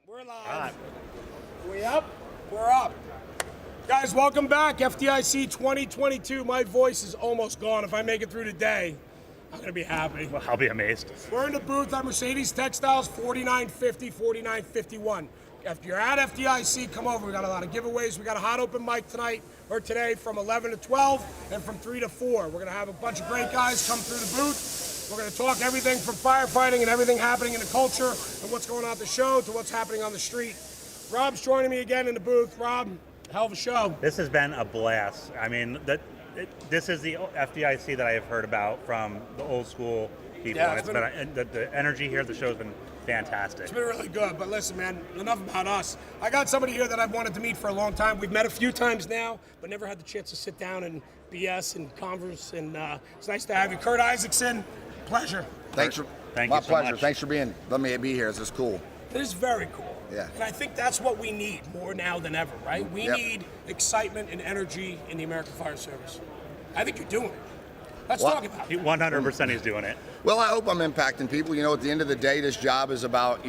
We're live. We up? We're up. Guys, welcome back. FDIC 2022. My voice is almost gone. If I make it through today, I'm going to be happy. Well, I'll be amazed. We're in the booth at Mercedes Textiles, 4950, 4951. If you're at FDIC, come over. We got a lot of giveaways. We got a hot open mic tonight, or today, from 11 to 12 and from 3 to 4. We're going to have a bunch of great guys come through the booth. We're going to talk everything from firefighting and everything happening in the culture and what's going on at the show to what's happening on the street. Rob's joining me again in the booth. Rob, hell of a show. This has been a blast. I mean, this is the FDIC that I have heard about from the old school people. Yeah, and the energy here at the show has been fantastic. It's been really good, but listen, man, enough about us. I got somebody here that I've wanted to meet for a long time. We've met a few times now, but never had the chance to sit down and BS and converse, and it's nice to have you. Curt Isakson, pleasure. Thank you so pleasure. much. Thanks for letting me be here. This is cool. It is very cool. Yeah. And I think that's what we need more now than ever, right? We need excitement and energy in the American Fire Service. I think you're doing it. Let's talk about it. 100% he's doing it. Well, I hope I'm impacting people. You know, at the end of the day, this job is about,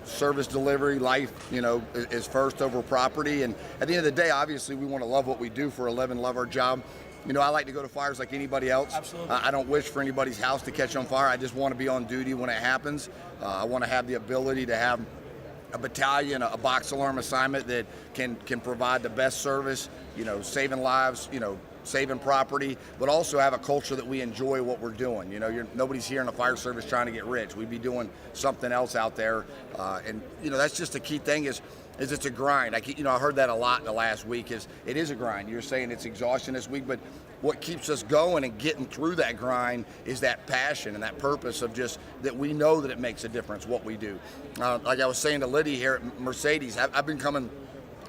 service delivery. Life, is first over property. And at the end of the day, obviously, we want to love what we do for a living, love our job. I like to go to fires like anybody else. Absolutely. I don't wish for anybody's house to catch on fire. I just want to be on duty when it happens. I want to have the ability to have a battalion, a box alarm assignment that can provide the best service, saving lives, saving property, but also have a culture that we enjoy what we're doing. Nobody's here in the fire service trying to get rich. We'd be doing something else out there, and that's just the key thing is it's a grind. I heard that a lot in the last week. It is a grind. You're saying it's exhaustion this week, but what keeps us going and getting through that grind is that passion and that purpose of just that we know that it makes a difference what we do. Like I was saying to Liddy here at Mercedes, I've been coming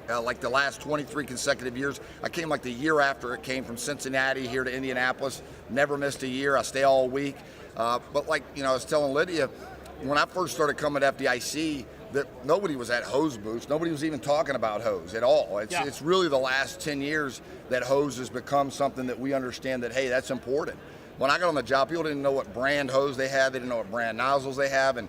like the last 23 consecutive years. I came like the year after it came from Cincinnati here to Indianapolis. Never missed a year. I stay all week. But like, I was telling Lydia, when I first started coming to FDIC, that nobody was at hose booths. Nobody was even talking about hose at all. It's really the last 10 years that hose has become something that we understand that, hey, that's important. When I got on the job, people didn't know what brand hose they had. They didn't know what brand nozzles they have. And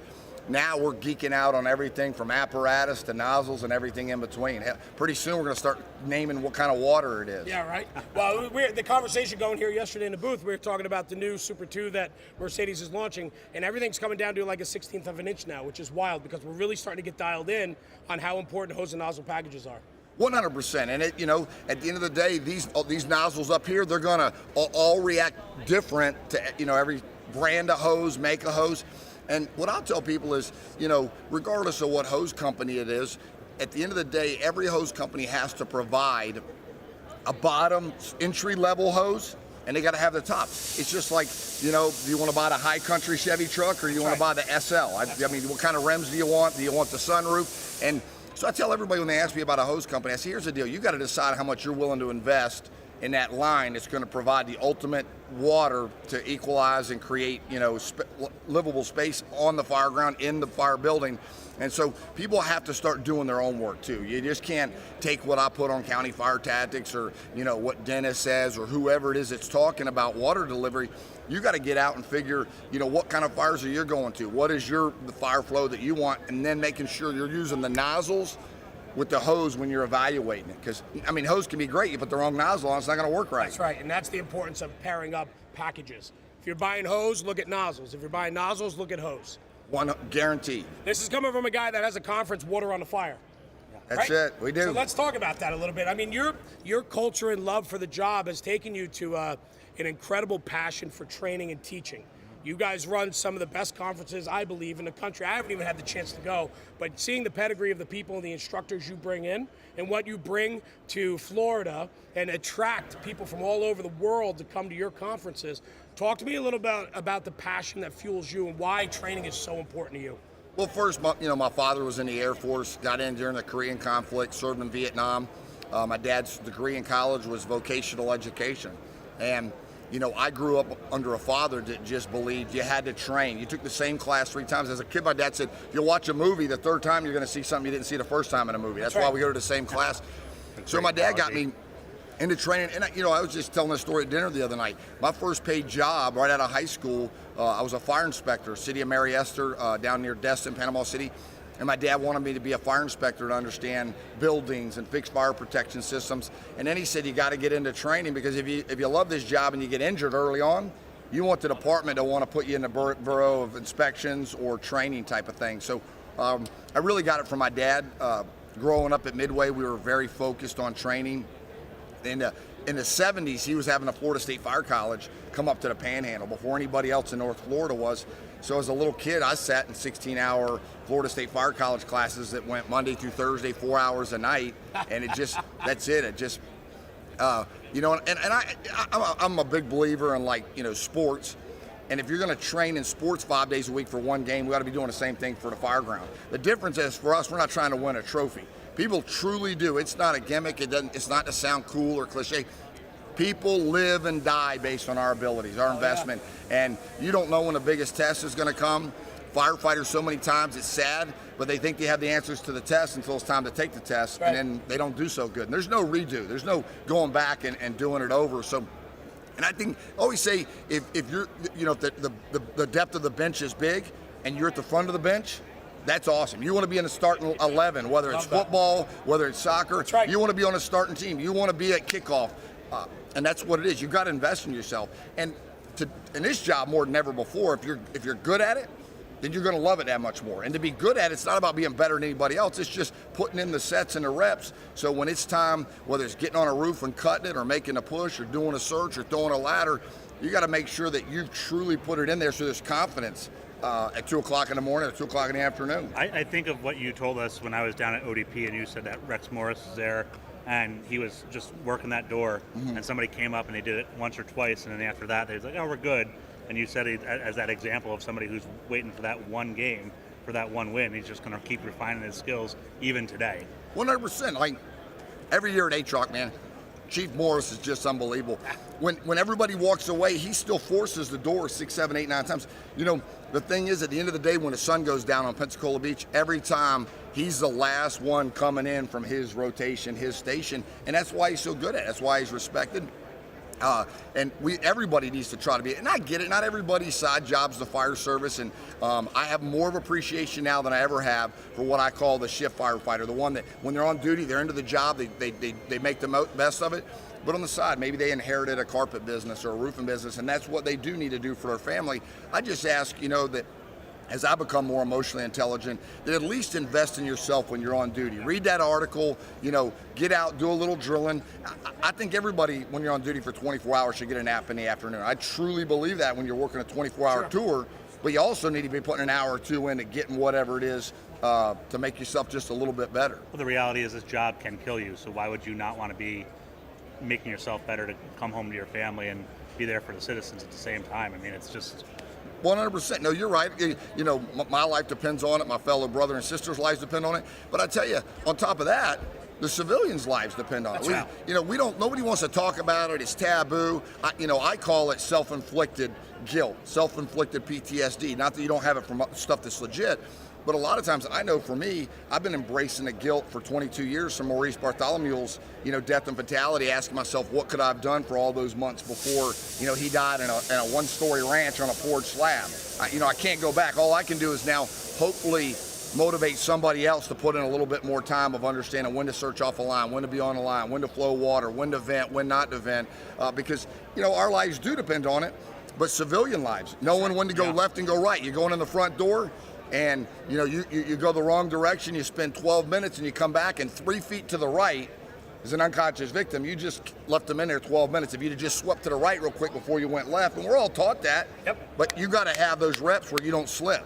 now we're geeking out on everything from apparatus to nozzles and everything in between. Pretty soon we're going to start naming what kind of water it is. Yeah, right. Well, the conversation going here yesterday in the booth, we were talking about the new Super 2 that Mercedes is launching, and everything's coming down to like a 16th of an inch now, which is wild because we're really starting to get dialed in on how important hose and nozzle packages are. 100%, and at the end of the day, these nozzles up here, they're gonna all react different to every brand of hose, make of hose. And what I'll tell people is, regardless of what hose company it is, at the end of the day, every hose company has to provide a bottom entry-level hose, and they got to have the top. It's just like, do you want to buy the high country Chevy truck or do you want to buy the SL? I mean, what kind of rims do you want? Do you want the sunroof? And so I tell everybody when they ask me about a hose company, I say, here's the deal. You got to decide how much you're willing to invest in that line that's going to provide the ultimate water to equalize and create, livable space on the fire ground, in the fire building. And so people have to start doing their own work too. You just can't take what I put on County Fire Tactics or, what Dennis says or whoever it is that's talking about water delivery. You got to get out and figure, what kind of fires are you going to? What is the fire flow that you want? And then making sure you're using the nozzles with the hose when you're evaluating it. Because, hose can be great. You put the wrong nozzle on, it's not going to work right. That's right, and that's the importance of pairing up packages. If you're buying hose, look at nozzles. If you're buying nozzles, look at hose. One guarantee. This is coming from a guy that has a conference, Water on the Fire. That's right? It. We do. So let's talk about that a little bit. I mean, your culture and love for the job has taken you to an incredible passion for training and teaching. You guys run some of the best conferences, I believe, in the country. I haven't even had the chance to go, but seeing the pedigree of the people and the instructors you bring in and what you bring to Florida and attract people from all over the world to come to your conferences, talk to me a little about the passion that fuels you and why training is so important to you. Well, first, my father was in the Air Force, got in during the Korean conflict, served in Vietnam. My dad's degree in college was vocational education. And I grew up under a father that just believed you had to train. You took the same class 3 times. As a kid, my dad said, if you watch a movie, the 3rd time you're going to see something you didn't see the 1st time in a movie. That's why we go to the same class. So my dad got me into training. And, I was just telling this story at dinner the other night. My first paid job right out of high school, I was a fire inspector, city of Mary Esther, down near Destin, Panama City. And my dad wanted me to be a fire inspector to understand buildings and fix fire protection systems. And then he said, you got to get into training, because if you love this job and you get injured early on, you want the department to want to put you in the bureau of inspections or training type of thing. So I really got it from my dad. Growing up at Midway, we were very focused on training. In the 70s, he was having a Florida State Fire College come up to the Panhandle before anybody else in North Florida was. So as a little kid, I sat in 16-hour Florida State Fire College classes that went Monday through Thursday, 4 hours a night, and that's it. It just, I'm a big believer in sports. And if you're going to train in sports 5 days a week for one game, we ought to be doing the same thing for the fire ground. The difference is, for us, we're not trying to win a trophy. People truly do. It's not a gimmick. It's not to sound cool or cliche. People live and die based on our abilities, our investment. And you don't know when the biggest test is going to come. Firefighters, so many times it's sad, but they think they have the answers to the test until it's time to take the test, and then they don't do so good. And there's no redo. There's no going back and doing it over. So, and I think, I always say, if you're, if the depth of the bench is big and you're at the front of the bench, that's awesome. You want to be in the starting 11, whether it's football, whether it's soccer. That's right. You want to be on a starting team. You want to be at kickoff. And that's what it is. You've got to invest in yourself. And in this job, more than ever before, if you're good at it, then you're going to love it that much more. And to be good at it, it's not about being better than anybody else. It's just putting in the sets and the reps. So when it's time, whether it's getting on a roof and cutting it, or making a push, or doing a search, or throwing a ladder, you got to make sure that you've truly put it in there so there's confidence at 2 o'clock in the morning or 2 o'clock in the afternoon. I think of what you told us when I was down at ODP, and you said that Rex Morris is there, and he was just working that door, and somebody came up and they did it once or twice, and then after that they was like, oh, we're good. And you said it as that example of somebody who's waiting for that one game, for that one win. He's just going to keep refining his skills even today. 100%. Like every year at ATROC, man, Chief Morris is just unbelievable. When everybody walks away, he still forces the door 6, 7, 8, 9 times. The thing is, at the end of the day, when the sun goes down on Pensacola Beach, every time he's the last one coming in from his rotation, his station, and that's why he's so good at it. That's why he's respected. And everybody needs to try to be, and I get it, not everybody's side job's the fire service, and I have more of appreciation now than I ever have for what I call the shift firefighter, the one that when they're on duty, they're into the job, they make the best of it, but on the side, maybe they inherited a carpet business or a roofing business, and that's what they do need to do for their family. I just ask, that as I become more emotionally intelligent, that at least invest in yourself when you're on duty. Read that article, get out, do a little drilling. I think everybody, when you're on duty for 24 hours, should get a nap in the afternoon. I truly believe that when you're working a 24-hour tour, but you also need to be putting an hour or two into getting whatever it is to make yourself just a little bit better. Well, the reality is this job can kill you, so why would you not want to be making yourself better to come home to your family and be there for the citizens at the same time? I mean, it's just... 100%. No, you're right. My life depends on it. My fellow brother and sister's lives depend on it. But I tell you, on top of that, the civilians' lives depend on it. Nobody wants to talk about it. It's taboo. I call it self-inflicted guilt, self-inflicted PTSD. Not that you don't have it from stuff that's legit, but a lot of times, I know for me, I've been embracing the guilt for 22 years from Maurice Bartholomew's, death and fatality, asking myself, what could I have done for all those months before, he died in a one-story ranch on a poured slab. I can't go back. All I can do is now hopefully motivate somebody else to put in a little bit more time of understanding when to search off a line, when to be on a line, when to flow water, when to vent, when not to vent, because, our lives do depend on it, but civilian lives, knowing when to go left and go right. You're going in the front door, and you go the wrong direction, you spend 12 minutes and you come back, and 3 feet to the right is an unconscious victim. You just left them in there 12 minutes. If you'd have just swept to the right real quick before you went left, and we're all taught that, but you got to have those reps where you don't slip.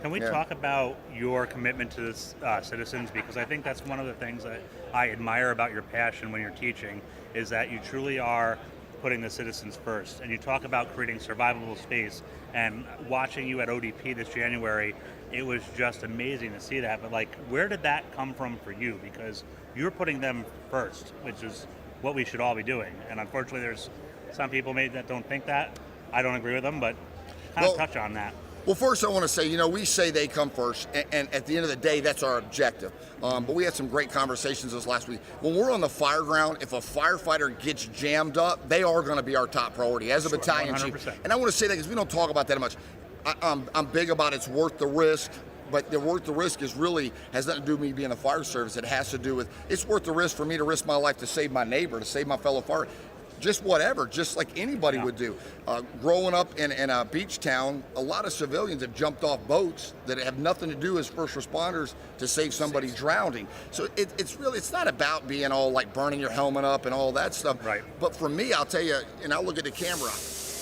Can we talk about your commitment to the citizens? Because I think that's one of the things that I admire about your passion when you're teaching, is that you truly are putting the citizens first. And you talk about creating survivable space, and watching you at ODP this January, it was just amazing to see that. But where did that come from for you? Because you're putting them first, which is what we should all be doing. And unfortunately, there's some people maybe that don't think that. I don't agree with them, but kind of touch on that. Well, first I want to say, we say they come first, and at the end of the day, that's our objective. But we had some great conversations this last week. When we're on the fire ground, if a firefighter gets jammed up, they are going to be our top priority as a battalion 100%. chief. And I want to say that because we don't talk about that much. I'm big about it's worth the risk. but the worth the risk is really has nothing to do with me being in the fire service. It has to do with it's worth the risk for me to risk my life to save my neighbor, to save my fellow fire. Just whatever, just like anybody would do. Growing up in a beach town, a lot of civilians have jumped off boats that have nothing to do as first responders to save somebody drowning. So it's not about being all like burning your helmet up and all that stuff. Right. But for me, I'll tell you, and I'll look at the camera,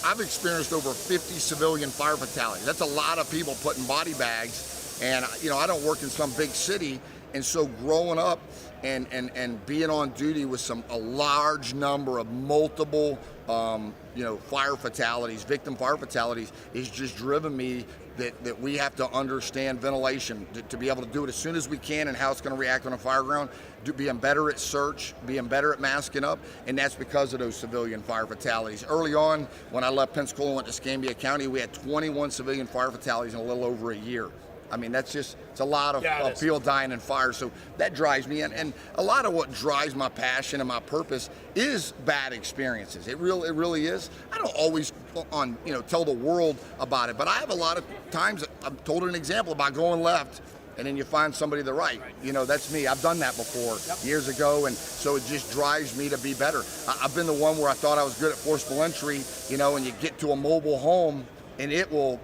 I've experienced over 50 civilian fire fatalities. That's a lot of people putting body bags, and I don't work in some big city, and so growing up and being on duty with a large number of multiple fire fatalities, victim fire fatalities, is just driven me that we have to understand ventilation to be able to do it as soon as we can and how it's going to react on a fire ground, being better at search, being better at masking up, and that's because of those civilian fire fatalities. Early on, when I left Pensacola and went to Escambia County, we had 21 civilian fire fatalities in a little over a year. I mean, it's a lot of people dying in fire, so that drives me. And a lot of what drives my passion and my purpose is bad experiences. It really is. I don't always tell the world about it, but I have a lot of times I've told an example about going left, and then you find somebody to the right. That's me. I've done that before years ago, and so it just drives me to be better. I've been the one where I thought I was good at forcible entry, and you get to a mobile home, and it will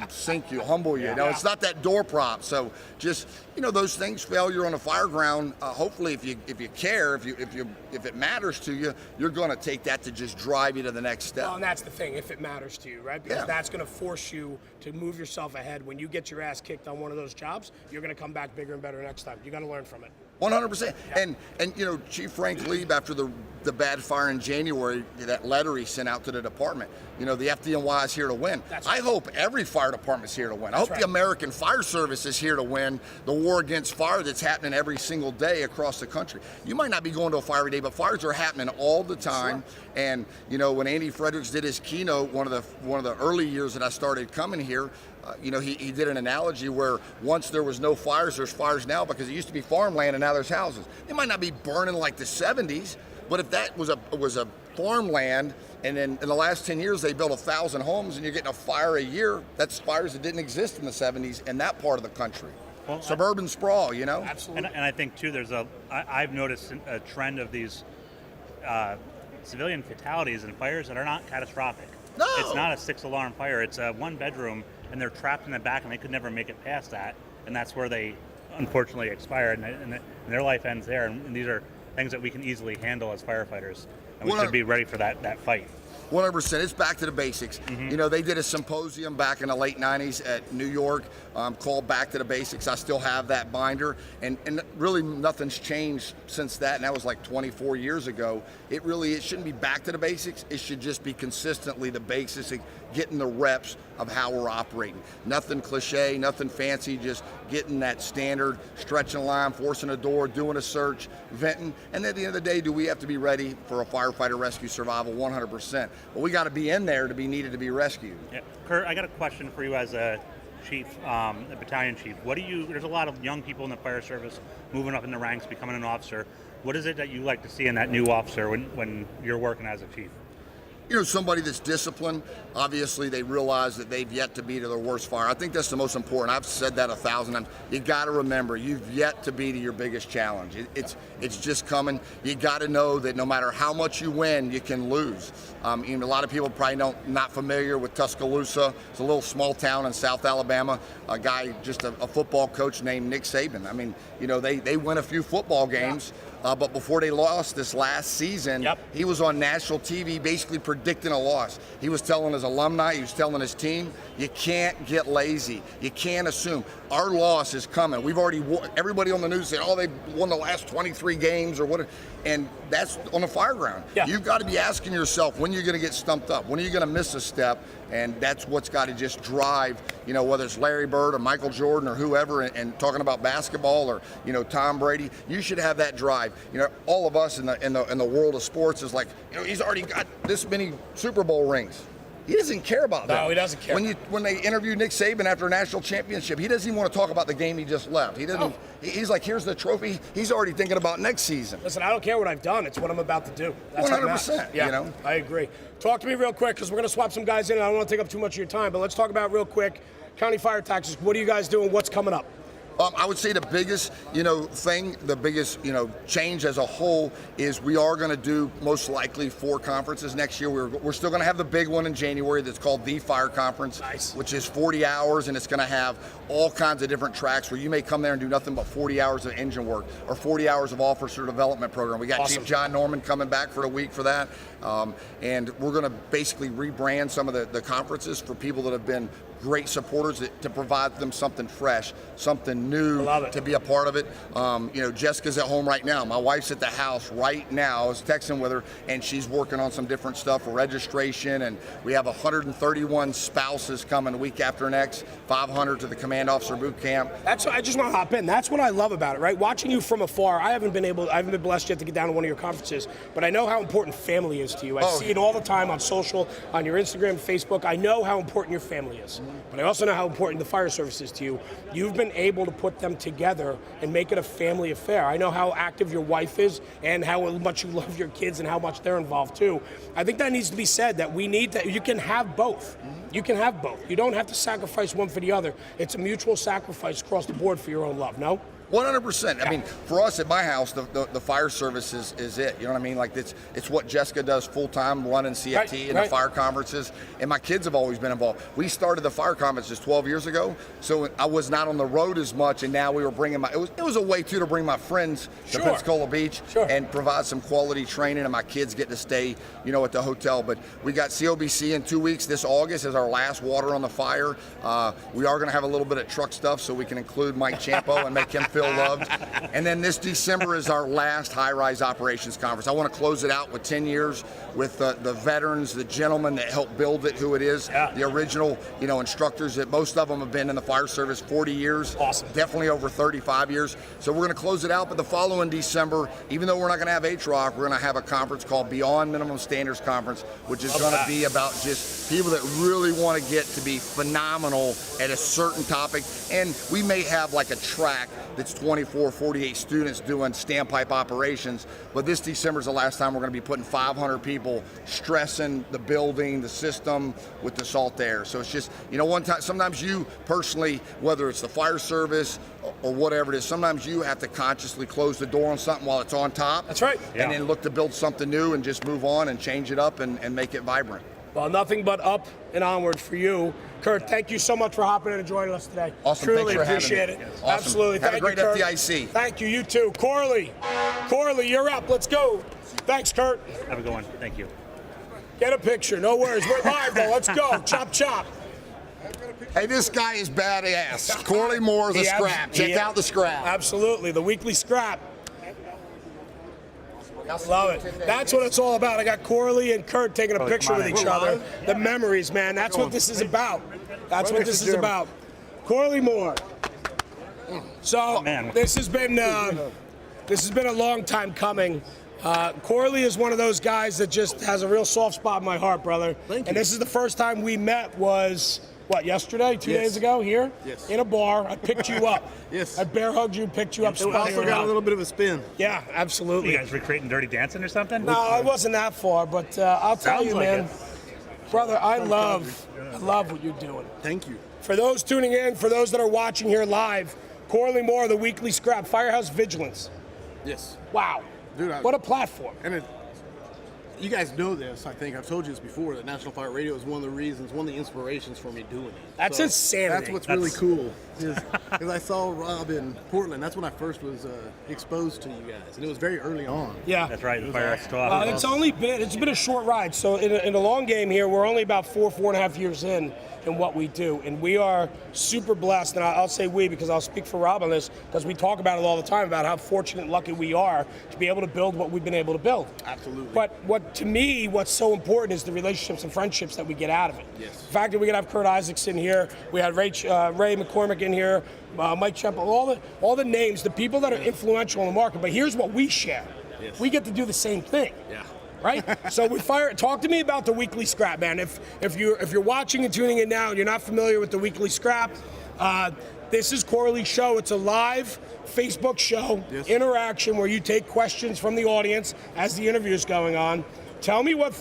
sink you, humble you. It's not that door prop. So just those things, failure on a fire ground. Hopefully, if you care, if it matters to you, you're going to take that to just drive you to the next step. Well, and that's the thing, if it matters to you, right? Because that's going to force you to move yourself ahead. When you get your ass kicked on one of those jobs, you're going to come back bigger and better next time. You got to learn from it. 100%. And Chief Frank Lieb, after the bad fire in January, that letter he sent out to the department, the FDNY is here to win. I hope every fire department is here to win. I hope the American Fire Service is here to win the war against fire that's happening every single day across the country. You might not be going to a fire every day, but fires are happening all the time. Sure. And when Andy Fredericks did his keynote, one of the early years that I started coming here, he did an analogy where once there was no fires, there's fires now because it used to be farmland and now there's houses. They might not be burning like the 70s, but if that was a farmland, and then in the last 10 years they built 1,000 homes and you're getting a fire a year, that's fires that didn't exist in the 70s in that part of the country. Well, suburban sprawl, Absolutely. And I think too, I've noticed a trend of these civilian fatalities and fires that are not catastrophic. No. It's not a 6-alarm fire. It's a 1-bedroom, and they're trapped in the back, and they could never make it past that. And that's where they unfortunately expire, and their life ends there. And these are things that we can easily handle as firefighters, and we should be ready for that fight. 100%. It's back to the basics. Mm-hmm. They did a symposium back in the late 90s at New York called Back to the Basics. I still have that binder, and really nothing's changed since that, and that was like 24 years ago. It shouldn't be back to the basics. It should just be consistently the basics, getting the reps of how we're operating. Nothing cliche, nothing fancy, just getting that standard, stretching a line, forcing a door, doing a search, venting, and at the end of the day, do we have to be ready for a firefighter rescue survival? 100%. But we got to be in there to be needed to be rescued. Yeah. Curt, I got a question for you as a chief, a battalion chief. There's a lot of young people in the fire service moving up in the ranks, becoming an officer. What is it that you like to see in that new officer when you're working as a chief? Somebody that's disciplined. Obviously, they realize that they've yet to be to their worst fire. I think that's the most important. I've said that 1,000 times. You got to remember, you've yet to be to your biggest challenge. It's just coming. You got to know that no matter how much you win, you can lose. A lot of people probably not familiar with Tuscaloosa. It's a little small town in South Alabama. A guy, just a football coach named Nick Saban. They win a few football games. But before they lost this last season, he was on national TV basically predicting a loss. He was telling his alumni, he was telling his team, you can't get lazy. You can't assume. Our loss is coming. We've already won. Everybody on the news said, they won the last 23 games or whatever. And that's on the fire ground. Yeah. You've got to be asking yourself, when are you going to get stumped up? When are you going to miss a step? And that's what's got to just drive, whether it's Larry Bird or Michael Jordan or whoever, and talking about basketball or, Tom Brady, you should have that drive. All of us in the world of sports is like, he's already got this many Super Bowl rings. He doesn't care about that. No, he doesn't care. When they interview Nick Saban after a national championship, he doesn't even want to talk about the game he just left. He doesn't. He's like, here's the trophy. He's already thinking about next season. Listen, I don't care what I've done. It's what I'm about to do. That's 100%. Yeah, You know. I agree. Talk to me real quick because we're going to swap some guys in. I don't want to take up too much of your time, but let's talk about real quick. County fire taxes. What are you guys doing? What's coming up? I would say the biggest, thing, the biggest, change as a whole is we are going to do most likely 4 conferences next year. We're still going to have the big one in January that's called the Fire Conference, which is 40 hours, and it's going to have all kinds of different tracks where you may come there and do nothing but 40 hours of engine work or 40 hours of officer development program. We got Chief John Norman coming back for a week for that, and we're going to basically rebrand some of the conferences for people that have been great supporters to provide them something fresh, something new to be a part of it. Jessica's at home right now. My wife's at the house right now. I was texting with her, and she's working on some different stuff for registration, and we have 131 spouses coming the week after next, 500 to the Command Officer Boot Camp. I just want to hop in. That's what I love about it, right? Watching you from afar, I haven't been blessed yet to get down to one of your conferences, but I know how important family is to you. I see it all the time on social, on your Instagram, Facebook. I know how important your family is. But I also know how important the fire service is to you. You've been able to put them together and make it a family affair. I know how active your wife is and how much you love your kids and how much they're involved too. I think that needs to be said, that you can have both. You can have both. You don't have to sacrifice one for the other. It's a mutual sacrifice across the board for your own love, no? 100%. I mean, for us at my house, the fire service is it. You know what I mean? Like it's what Jessica does full time, running CFT and the fire conferences. And my kids have always been involved. We started the fire conferences 12 years ago, so I was not on the road as much. And now we were bringing it was a way too to bring my friends to Pensacola Beach and provide some quality training. And my kids get to stay, at the hotel. But we got COBC in 2 weeks. This August is our last water on the fire. We are going to have a little bit of truck stuff so we can include Mike Champo and make him feel loved. And then this December is our last high-rise operations conference. I want to close it out with 10 years with the veterans, the gentlemen that helped build it, who it is, the original, instructors that most of them have been in the fire service 40 years, definitely over 35 years. So we're going to close it out, but the following December, even though we're not going to have HROC, we're going to have a conference called Beyond Minimum Standards Conference, which is going to be about just people that really want to get to be phenomenal at a certain topic. And we may have like a track that's 24, 48 students doing standpipe operations, but this December is the last time we're going to be putting 500 people stressing the building, the system with the salt air. So it's just, one time, sometimes you personally, whether it's the fire service or whatever it is, sometimes you have to consciously close the door on something while it's on top. That's right. And then look to build something new and just move on and change it up and make it vibrant. Well, nothing but up and onward for you. Curt, thank you so much for hopping in and joining us today. Awesome. Truly Thanks for appreciate it. Awesome. Absolutely. Have Thank a great you, Curt. FDIC. Thank you. You too. Corley, you're up. Let's go. Thanks, Curt. Have a good one. Thank you. Get a picture. No worries. We're live, though. Let's go. Chop, chop. Hey, this guy is badass. Corley Moore's a scrap. Check out the scrap. Absolutely. The weekly scrap. Love it. That's what it's all about. I got Corley and Curt taking a picture with each other. The memories, man. That's what this is about. That's what this is about. Corley Moore. So this has been a long time coming. Corley is one of those guys that just has a real soft spot in my heart, brother. Thank you. And this is the first time we met was, yesterday, 2 days ago, here? Yes. In a bar. I picked you up. Yes. I bear hugged you, picked you up. I also got a little bit of a spin. Yeah, absolutely. You guys recreating Dirty Dancing or something? No, I wasn't that far, but I'll tell Sounds you, like man. it. Brother, I love what you're doing. Thank you. For those tuning in, for those that are watching here live, Corley Moore, the weekly scrap, Firehouse Vigilance. Yes. Wow. Dude, what a platform. And you guys know this, I think. I've told you this before, that National Fire Radio is one of the reasons, one of the inspirations for me doing it. That's insanity. That's what's really cool. Because I saw Rob in Portland. That's when I first was exposed to you guys. And it was very early on. Yeah. That's right. The Firehouse 12. It's been a short ride. So in a long game here, we're only about 4.5 years in what we do, and we are super blessed. And I'll say we because I'll speak for Rob on this, because we talk about it all the time about how fortunate and lucky we are to be able to build what we've been able to build. Absolutely. But what's so important is the relationships and friendships that we get out of it. Yes. The fact that we could have Curt Isakson here, we had Ray McCormick in here, Mike Champo, all the names, the people that are influential in the market. But here's what we share. Yes. We get to do the same thing. Yeah. right? So with fire, talk to me about the weekly scrap, man. If you're watching and tuning in now and you're not familiar with the weekly scrap, this is Corley's show. It's a live Facebook show, interaction where you take questions from the audience as the interview is going on. Tell me what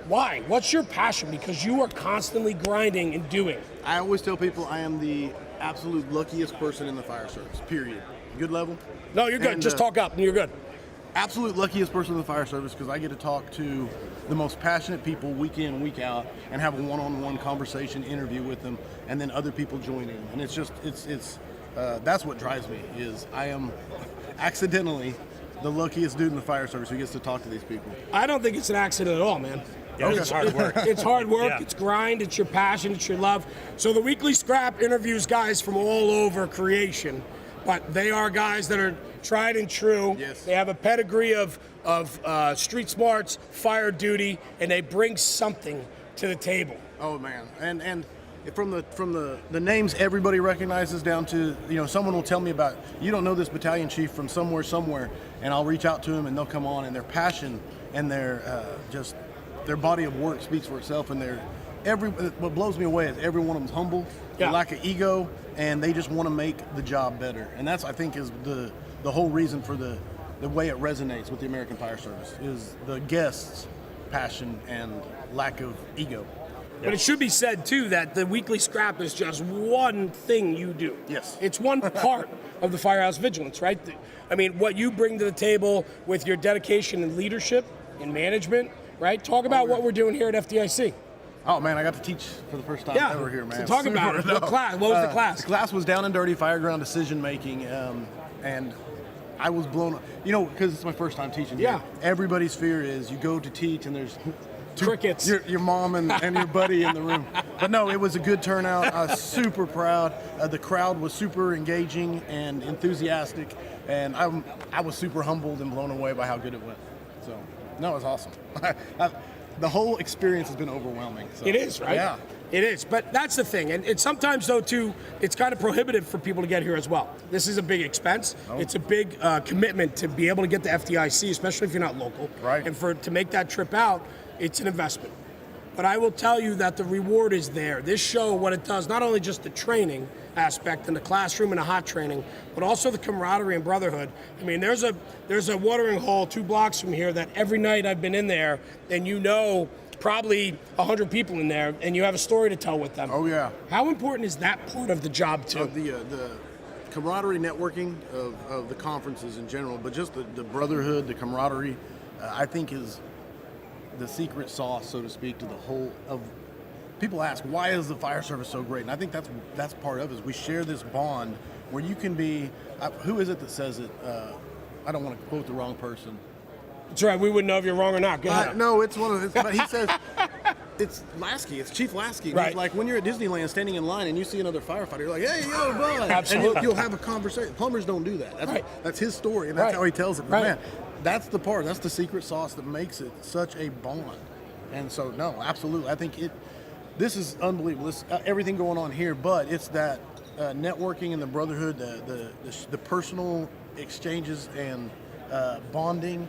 why? What's your passion? Because you are constantly grinding and doing. I always tell people I am the absolute luckiest person in the fire service, period. Good level? No, you're good. And, just talk up and you're good. Absolute luckiest person in the fire service because I get to talk to the most passionate people week in, week out, and have a one-on-one conversation, interview with them, and then other people join in. And it's just, that's what drives me, is I am accidentally the luckiest dude in the fire service who gets to talk to these people. I don't think it's an accident at all, man. Yeah, it's hard work. It's hard work, Yeah. It's grind, it's your passion, it's your love. So the Weekly Scrap interviews guys from all over creation, but they are guys that are tried and true. Yes. They have a pedigree of street smarts, fire duty, and they bring something to the table. Oh man, and from the names everybody recognizes down to, someone will tell me about, you don't know this battalion chief from somewhere, and I'll reach out to them and they'll come on, and their passion and their their body of work speaks for itself, and what blows me away is every one of them's humble, Yeah. lack of ego, and they just want to make the job better, and that's, I think, is the whole reason for the way it resonates with the American Fire Service, is the guests' passion and lack of ego. But it should be said, too, that the Weekly Scrap is just one thing you do. Yes. It's one part of the Firehouse Vigilance, right? I mean, what you bring to the table with your dedication and leadership and management, right? Talk about what we're doing here at FDIC. Oh man, I got to teach for the first time ever here, man. So talk about it. What was the class? The class was down and dirty fireground decision making, and I was blown up. Because it's my first time teaching. Yeah. Here. Everybody's fear is you go to teach and there's Crickets. Your mom and your buddy in the room. But no, it was a good turnout. I was super proud. The crowd was super engaging and enthusiastic, and I was super humbled and blown away by how good it went. So, no, it was awesome. The whole experience has been overwhelming. So. It is, right? Yeah. It is, but that's the thing. And sometimes, though, too, it's kind of prohibitive for people to get here as well. This is a big expense. Oh. It's a big commitment to be able to get to FDIC, especially if you're not local. Right. And to make that trip out, it's an investment. But I will tell you that the reward is there. This show, what it does, not only just the training aspect in the classroom and the hot training, but also the camaraderie and brotherhood. I mean, there's a watering hole 2 blocks from here that every night I've been in there, and probably 100 people in there, and you have a story to tell with them. Oh yeah. How important is that part of the job too? The camaraderie networking of the conferences in general, but just the brotherhood, the camaraderie, I think is the secret sauce, so to speak, to the whole of. People ask, why is the fire service so great? And I think that's part of it. Is we share this bond where you can be. Who is it that says it? I don't want to quote the wrong person. That's right. We wouldn't know if you're wrong or not. Go ahead. No, it's one of his. But he says it's Lasky. It's Chief Lasky. Right. He's like when you're at Disneyland standing in line and you see another firefighter, you're like, hey, yo, bud. Absolutely. And you'll have a conversation. Plumbers don't do that. That's, Right. that's his story, and that's Right. how he tells it. But Right. man, that's the part. That's the secret sauce that makes it such a bond. And so, no, absolutely. I think this is unbelievable. This, everything going on here, but it's that networking and the brotherhood, the personal exchanges and bonding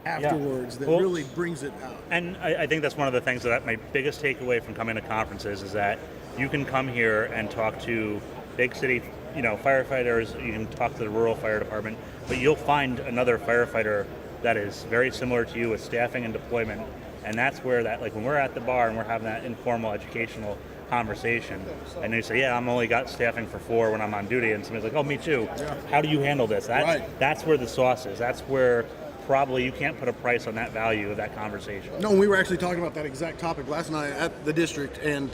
afterwards that really brings it out. And I think that's one of the things that my biggest takeaway from coming to conferences is that you can come here and talk to big city, firefighters. You can talk to the rural fire department, but you'll find another firefighter that is very similar to you with staffing and deployment. And that's where when we're at the bar and we're having that informal educational conversation, and they say, I'm only got staffing for 4 when I'm on duty, and somebody's like, oh, me too. Yeah. How do you handle this? That's where the sauce is. That's where probably you can't put a price on that value of that conversation. No, we were actually talking about that exact topic last night at the district, and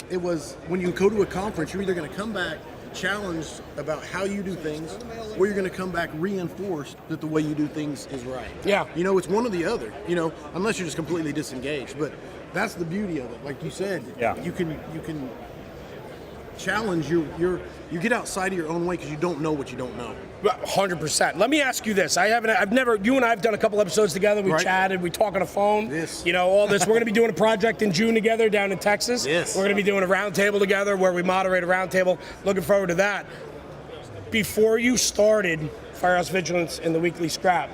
it was when you go to a conference, you're either going to come back challenged about how you do things, or you're going to come back reinforced that the way you do things is right. Yeah. It's one or the other, unless you're just completely disengaged. But that's the beauty of it. Like you said, you can challenge you get outside of your own way because you don't know what you don't know. 100%. Let me ask you this. You and I have done a couple episodes together. We chatted, we talk on the phone. Yes. All this. We're going to be doing a project in June together down in Texas. Yes. We're going to be doing a roundtable together where we moderate a roundtable. Looking forward to that. Before you started Firehouse Vigilance and the Weekly Scrap,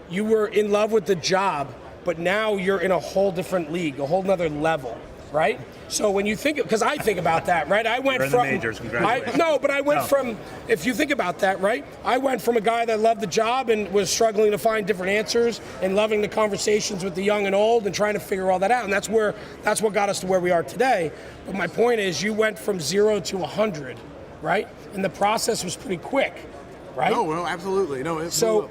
you were in love with the job, but now you're in a whole different league, a whole nother level, right? So when you think, because I think about that, right? I went You're in from the majors, congratulations. I went from, if you think about that, right? I went from a guy that loved the job and was struggling to find different answers and loving the conversations with the young and old and trying to figure all that out. And that's what got us to where we are today. But my point is, you went from 0 to 100, right? And the process was pretty quick, right? No, well, absolutely. No. So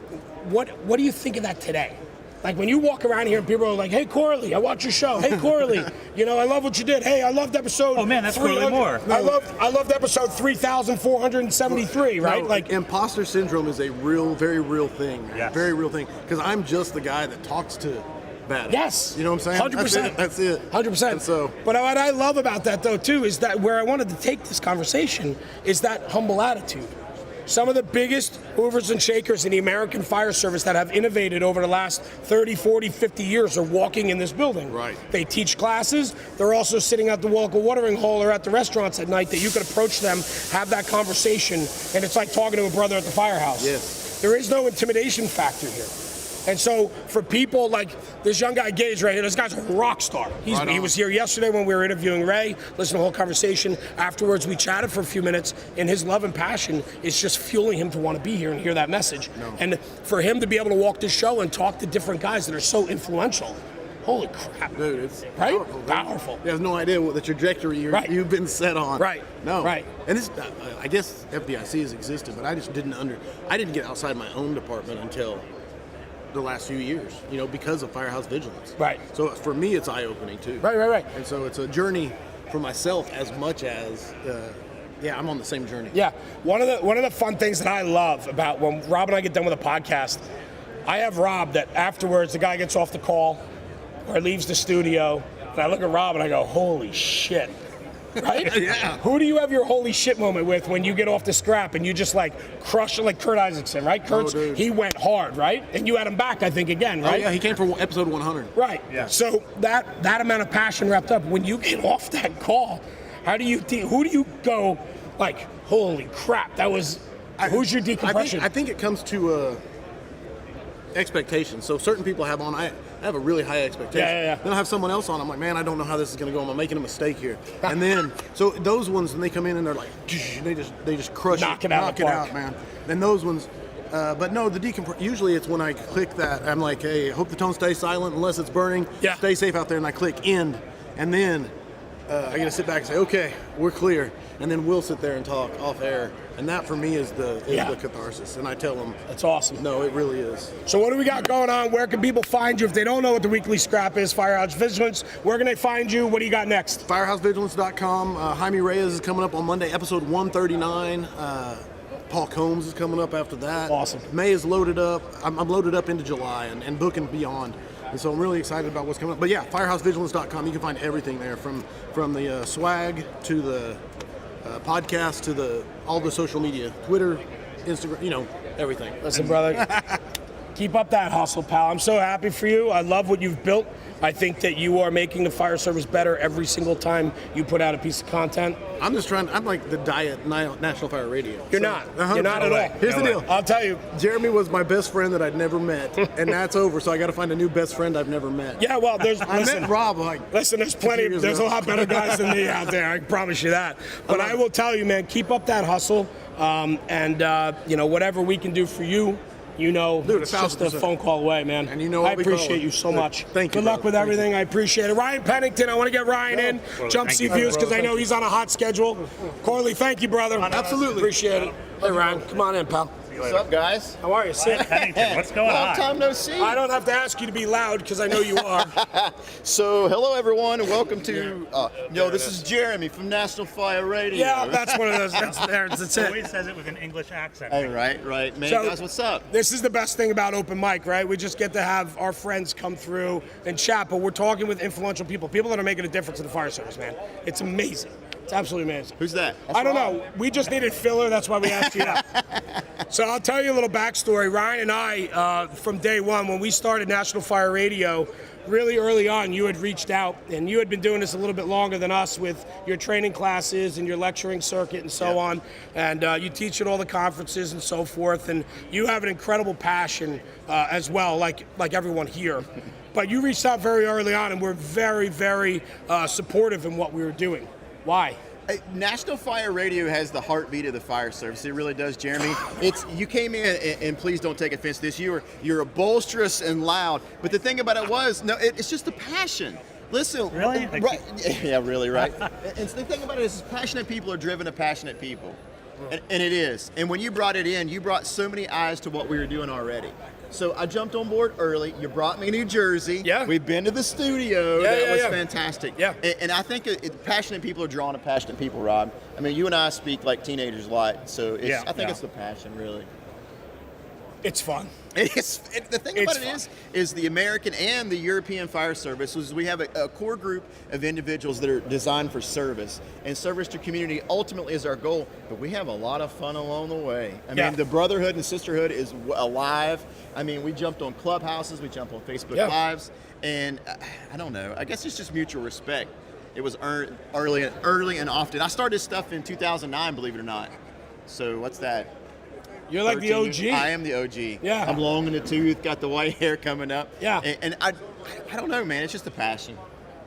what do you think of that today? Like when you walk around here and people are like, hey, Corley, I watch your show. Hey, Corley, I love what you did. Hey, I loved episode. Oh, man, that's Corley Moore. I loved episode 3,473, right? No, like imposter syndrome is a very real thing. Yes. Very real thing. Because I'm just the guy that talks to bad. Yes. You know what I'm saying? 100%. That's it. 100%. And so, but what I love about that, though, too, is that where I wanted to take this conversation is that humble attitude. Some of the biggest movers and shakers in the American fire service that have innovated over the last 30, 40, 50 years are walking in this building. Right. They teach classes. They're also sitting at the local watering hole or at the restaurants at night that you could approach them, have that conversation, and it's like talking to a brother at the firehouse. Yes. There is no intimidation factor here. And so for people like this young guy, Gage, right here, this guy's a rock star. He was here yesterday when we were interviewing Ray, listened to the whole conversation. Afterwards, we chatted for a few minutes, and his love and passion is just fueling him to want to be here and hear that message. No. And for him to be able to walk this show and talk to different guys that are so influential, holy crap. Dude, it's right? Powerful. You have no idea what the trajectory you've been set on. Right. No. Right. And this, I guess FDIC has existed, but I just didn't get outside my own department until the last few years, because of Firehouse Vigilance. Right. So for me, it's eye-opening too. Right. And so it's a journey for myself as much as, I'm on the same journey. Yeah. One of the fun things that I love about when Rob and I get done with a podcast, I have Rob that afterwards the guy gets off the call or leaves the studio, and I look at Rob and I go, holy shit. Right? Yeah. Who do you have your holy shit moment with when you get off the scrap and you just like crush it, like Curt Isakson, right? He went hard, right? And you had him back, I think, again, right? Oh, yeah, he came for episode 100. Right. Yeah. So that amount of passion wrapped up, when you get off that call, who do you go like, holy crap, who's your decompression? I think it comes to expectations. So certain people have I have a really high expectation. Yeah. Then I have someone else on. I'm like, man, I don't know how this is going to go. Am I making a mistake here? And then, so those ones, when they come in and they're like, they just crush knock it out, man. Then those ones, but no, the decompression. Usually it's when I click that. I'm like, hey, hope the tone stays silent unless it's burning. Yeah. Stay safe out there, and I click end, and then I got to sit back and say, okay, we're clear. And then we'll sit there and talk off air. And that for me is the catharsis. And I tell them, that's awesome. No, it really is. So what do we got going on? Where can people find you if they don't know what the Weekly Scrap is? Firehouse Vigilance. Where can they find you? What do you got next? FirehouseVigilance.com. Jaime Reyes is coming up on Monday, episode 139. Paul Combs is coming up after that. Awesome. May is loaded up. I'm loaded up into July and booking beyond. And so I'm really excited about what's coming up. But yeah, FirehouseVigilance.com. You can find everything there from the swag to the podcast to all the social media, Twitter, Instagram, everything. Listen, brother, keep up that hustle, pal. I'm so happy for you. I love what you've built. I think that you are making the fire service better every single time you put out a piece of content. I'm like the diet National Fire Radio. You're not. You're not at all. Here's the deal. I'll tell you. Jeremy was my best friend that I'd never met, and that's over. So I got to find a new best friend I've never met. Yeah, well, I met Rob. There's a lot better guys than me out there. I promise you that. But I will tell you, man, keep up that hustle, and whatever we can do for you. Dude, it's just a phone call away, man. And I appreciate you so much. Thank you. Good luck with everything. I appreciate it. Ryan Pennington, I want to get Ryan in. Jumpseat views, because I know he's on a hot schedule. Corley, thank you, brother. Absolutely. Appreciate it. Hey, Ryan, come on in, pal. What's up, guys? How are you? Sit. Pennington, what's going Long on? time no see. I don't have to ask you to be loud, because I know you are. So, hello, everyone, and welcome to, this is Jeremy from National Fire Radio. Yeah, that's one of those. That's it. Always says it with an English accent. Hey, right. Man, So- guys, what's up? This is the best thing about open mic, right? We just get to have our friends come through and chat, but we're talking with influential people that are making a difference in the fire service, man. It's amazing. It's absolutely amazing. Who's that? I don't know. We just needed filler. That's why we asked you that. So I'll tell you a little backstory. Ryan and I, from day one, when we started National Fire Radio, really early on, you had reached out, and you had been doing this a little bit longer than us with your training classes and your lecturing circuit and so on. And you teach at all the conferences and so forth. And you have an incredible passion as well, like everyone here. But you reached out very early on, and we're very, very supportive in what we were doing. Why? National Fire Radio has the heartbeat of the fire service. It really does, Jeremy. You came in, and please don't take offense to this. You're boisterous and loud, but the thing about it was, no, it's just a passion. Listen, Really? right? Yeah, really, right? And the thing about it is, passionate people are driven to passionate people, and it is. And when you brought it in, you brought so many eyes to what we were doing already. So I jumped on board early. You brought me to New Jersey. Yeah. We've been to the studio. Yeah, that yeah, was yeah. fantastic. Yeah. And I think passionate people are drawn to passionate people, Rob. I mean, you and I speak like teenagers a lot, so I think it's the passion, really. It's fun. The thing It's about it is the American and the European Fire Service is we have a core group of individuals that are designed for service, and service to community ultimately is our goal, but we have a lot of fun along the way. I mean, the brotherhood and sisterhood is alive. I mean, we jumped on Clubhouses, we jumped on Facebook Lives, and I don't know, I guess it's just mutual respect. It was early and often. I started this stuff in 2009, believe it or not. So what's that? You're like the OG. I am the OG. Yeah. I'm long in the tooth, got the white hair coming up. Yeah. And I don't know, man. It's just a passion.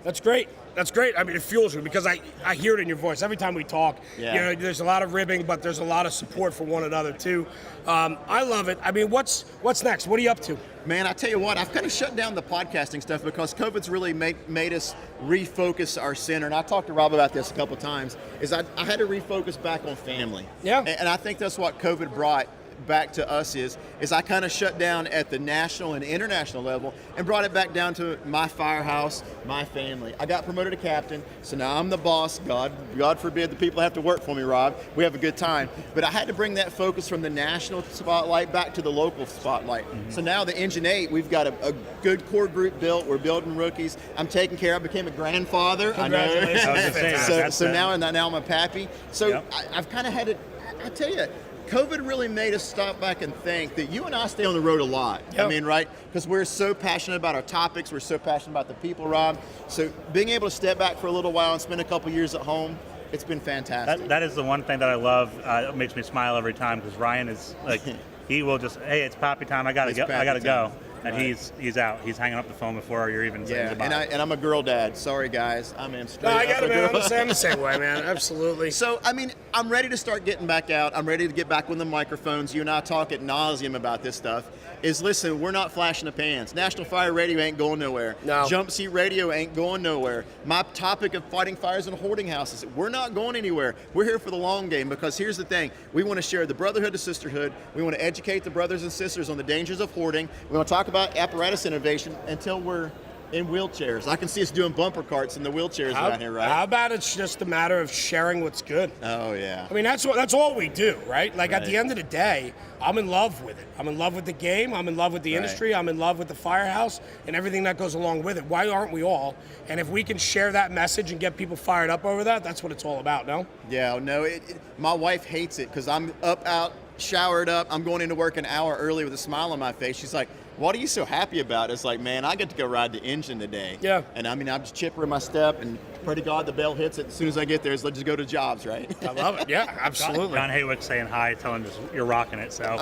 That's great. That's great. I mean, it fuels me because I hear it in your voice every time we talk. Yeah. You know, there's a lot of ribbing, but there's a lot of support for one another too. I love it. I mean, what's next? What are you up to? Man, I tell you what, I've kind of shut down the podcasting stuff because COVID's really made us refocus our center. And I talked to Rob about this a couple times. I had to refocus back on family. Yeah. And I think that's what COVID brought back to us is I kind of shut down at the national and international level and brought it back down to my firehouse, my family. I got promoted to captain, so now I'm the boss. God forbid the people have to work for me, Rob. We have a good time. But I had to bring that focus from the national spotlight back to the local spotlight. Mm-hmm. So now the Engine 8, we've got a good core group built. We're building rookies. I'm taking care. I became a grandfather. Congratulations. I know. I was gonna say, so now I'm a pappy. So Yep. I've kind of had to, I tell you, COVID really made us stop back and think that you and I stay on the road a lot. Yep. I mean, right? Because we're so passionate about our topics. We're so passionate about the people, Rob. So being able to step back for a little while and spend a couple years at home, it's been fantastic. That is the one thing that I love. It makes me smile every time because Ryan is like, he will just, hey, it's poppy time. I gotta go. And Right. he's out. He's hanging up the phone before you're even saying goodbye. And I'm a girl dad. Sorry, guys. I'm in straight No, I up got a it, man. girl. I'm the same way, man. Absolutely. So, I mean, I'm ready to start getting back out. I'm ready to get back with the microphones. You and I talk ad nauseum about this stuff. Listen, we're not flashing the pans. National Fire Radio ain't going nowhere. No. Jumpseat Radio ain't going nowhere. My topic of fighting fires in hoarding houses, we're not going anywhere. We're here for the long game because here's the thing. We want to share the brotherhood to sisterhood. We want to educate the brothers and sisters on the dangers of hoarding. We want to talk about apparatus innovation until we're in wheelchairs. I can see us doing bumper carts in the wheelchairs around here, right? How about it's just a matter of sharing what's good? Oh, yeah. I mean, that's all we do, right? Like at the Right. end of the day, I'm in love with it. I'm in love with the game. I'm in love with the Right. industry. I'm in love with the firehouse and everything that goes along with it. Why aren't we all? And if we can share that message and get people fired up over that, that's what it's all about, no? Yeah, no, my wife hates it because I'm out, showered up. I'm going into work an hour early with a smile on my face. She's like, what are you so happy about? It's like, man, I get to go ride the engine today. Yeah. And I mean, I'm just chipper in my step and pray to God the bell hits it as soon as I get there. So let's just go to jobs, right? I love it. Yeah, absolutely. John Haywick saying hi, telling us you're rocking it. So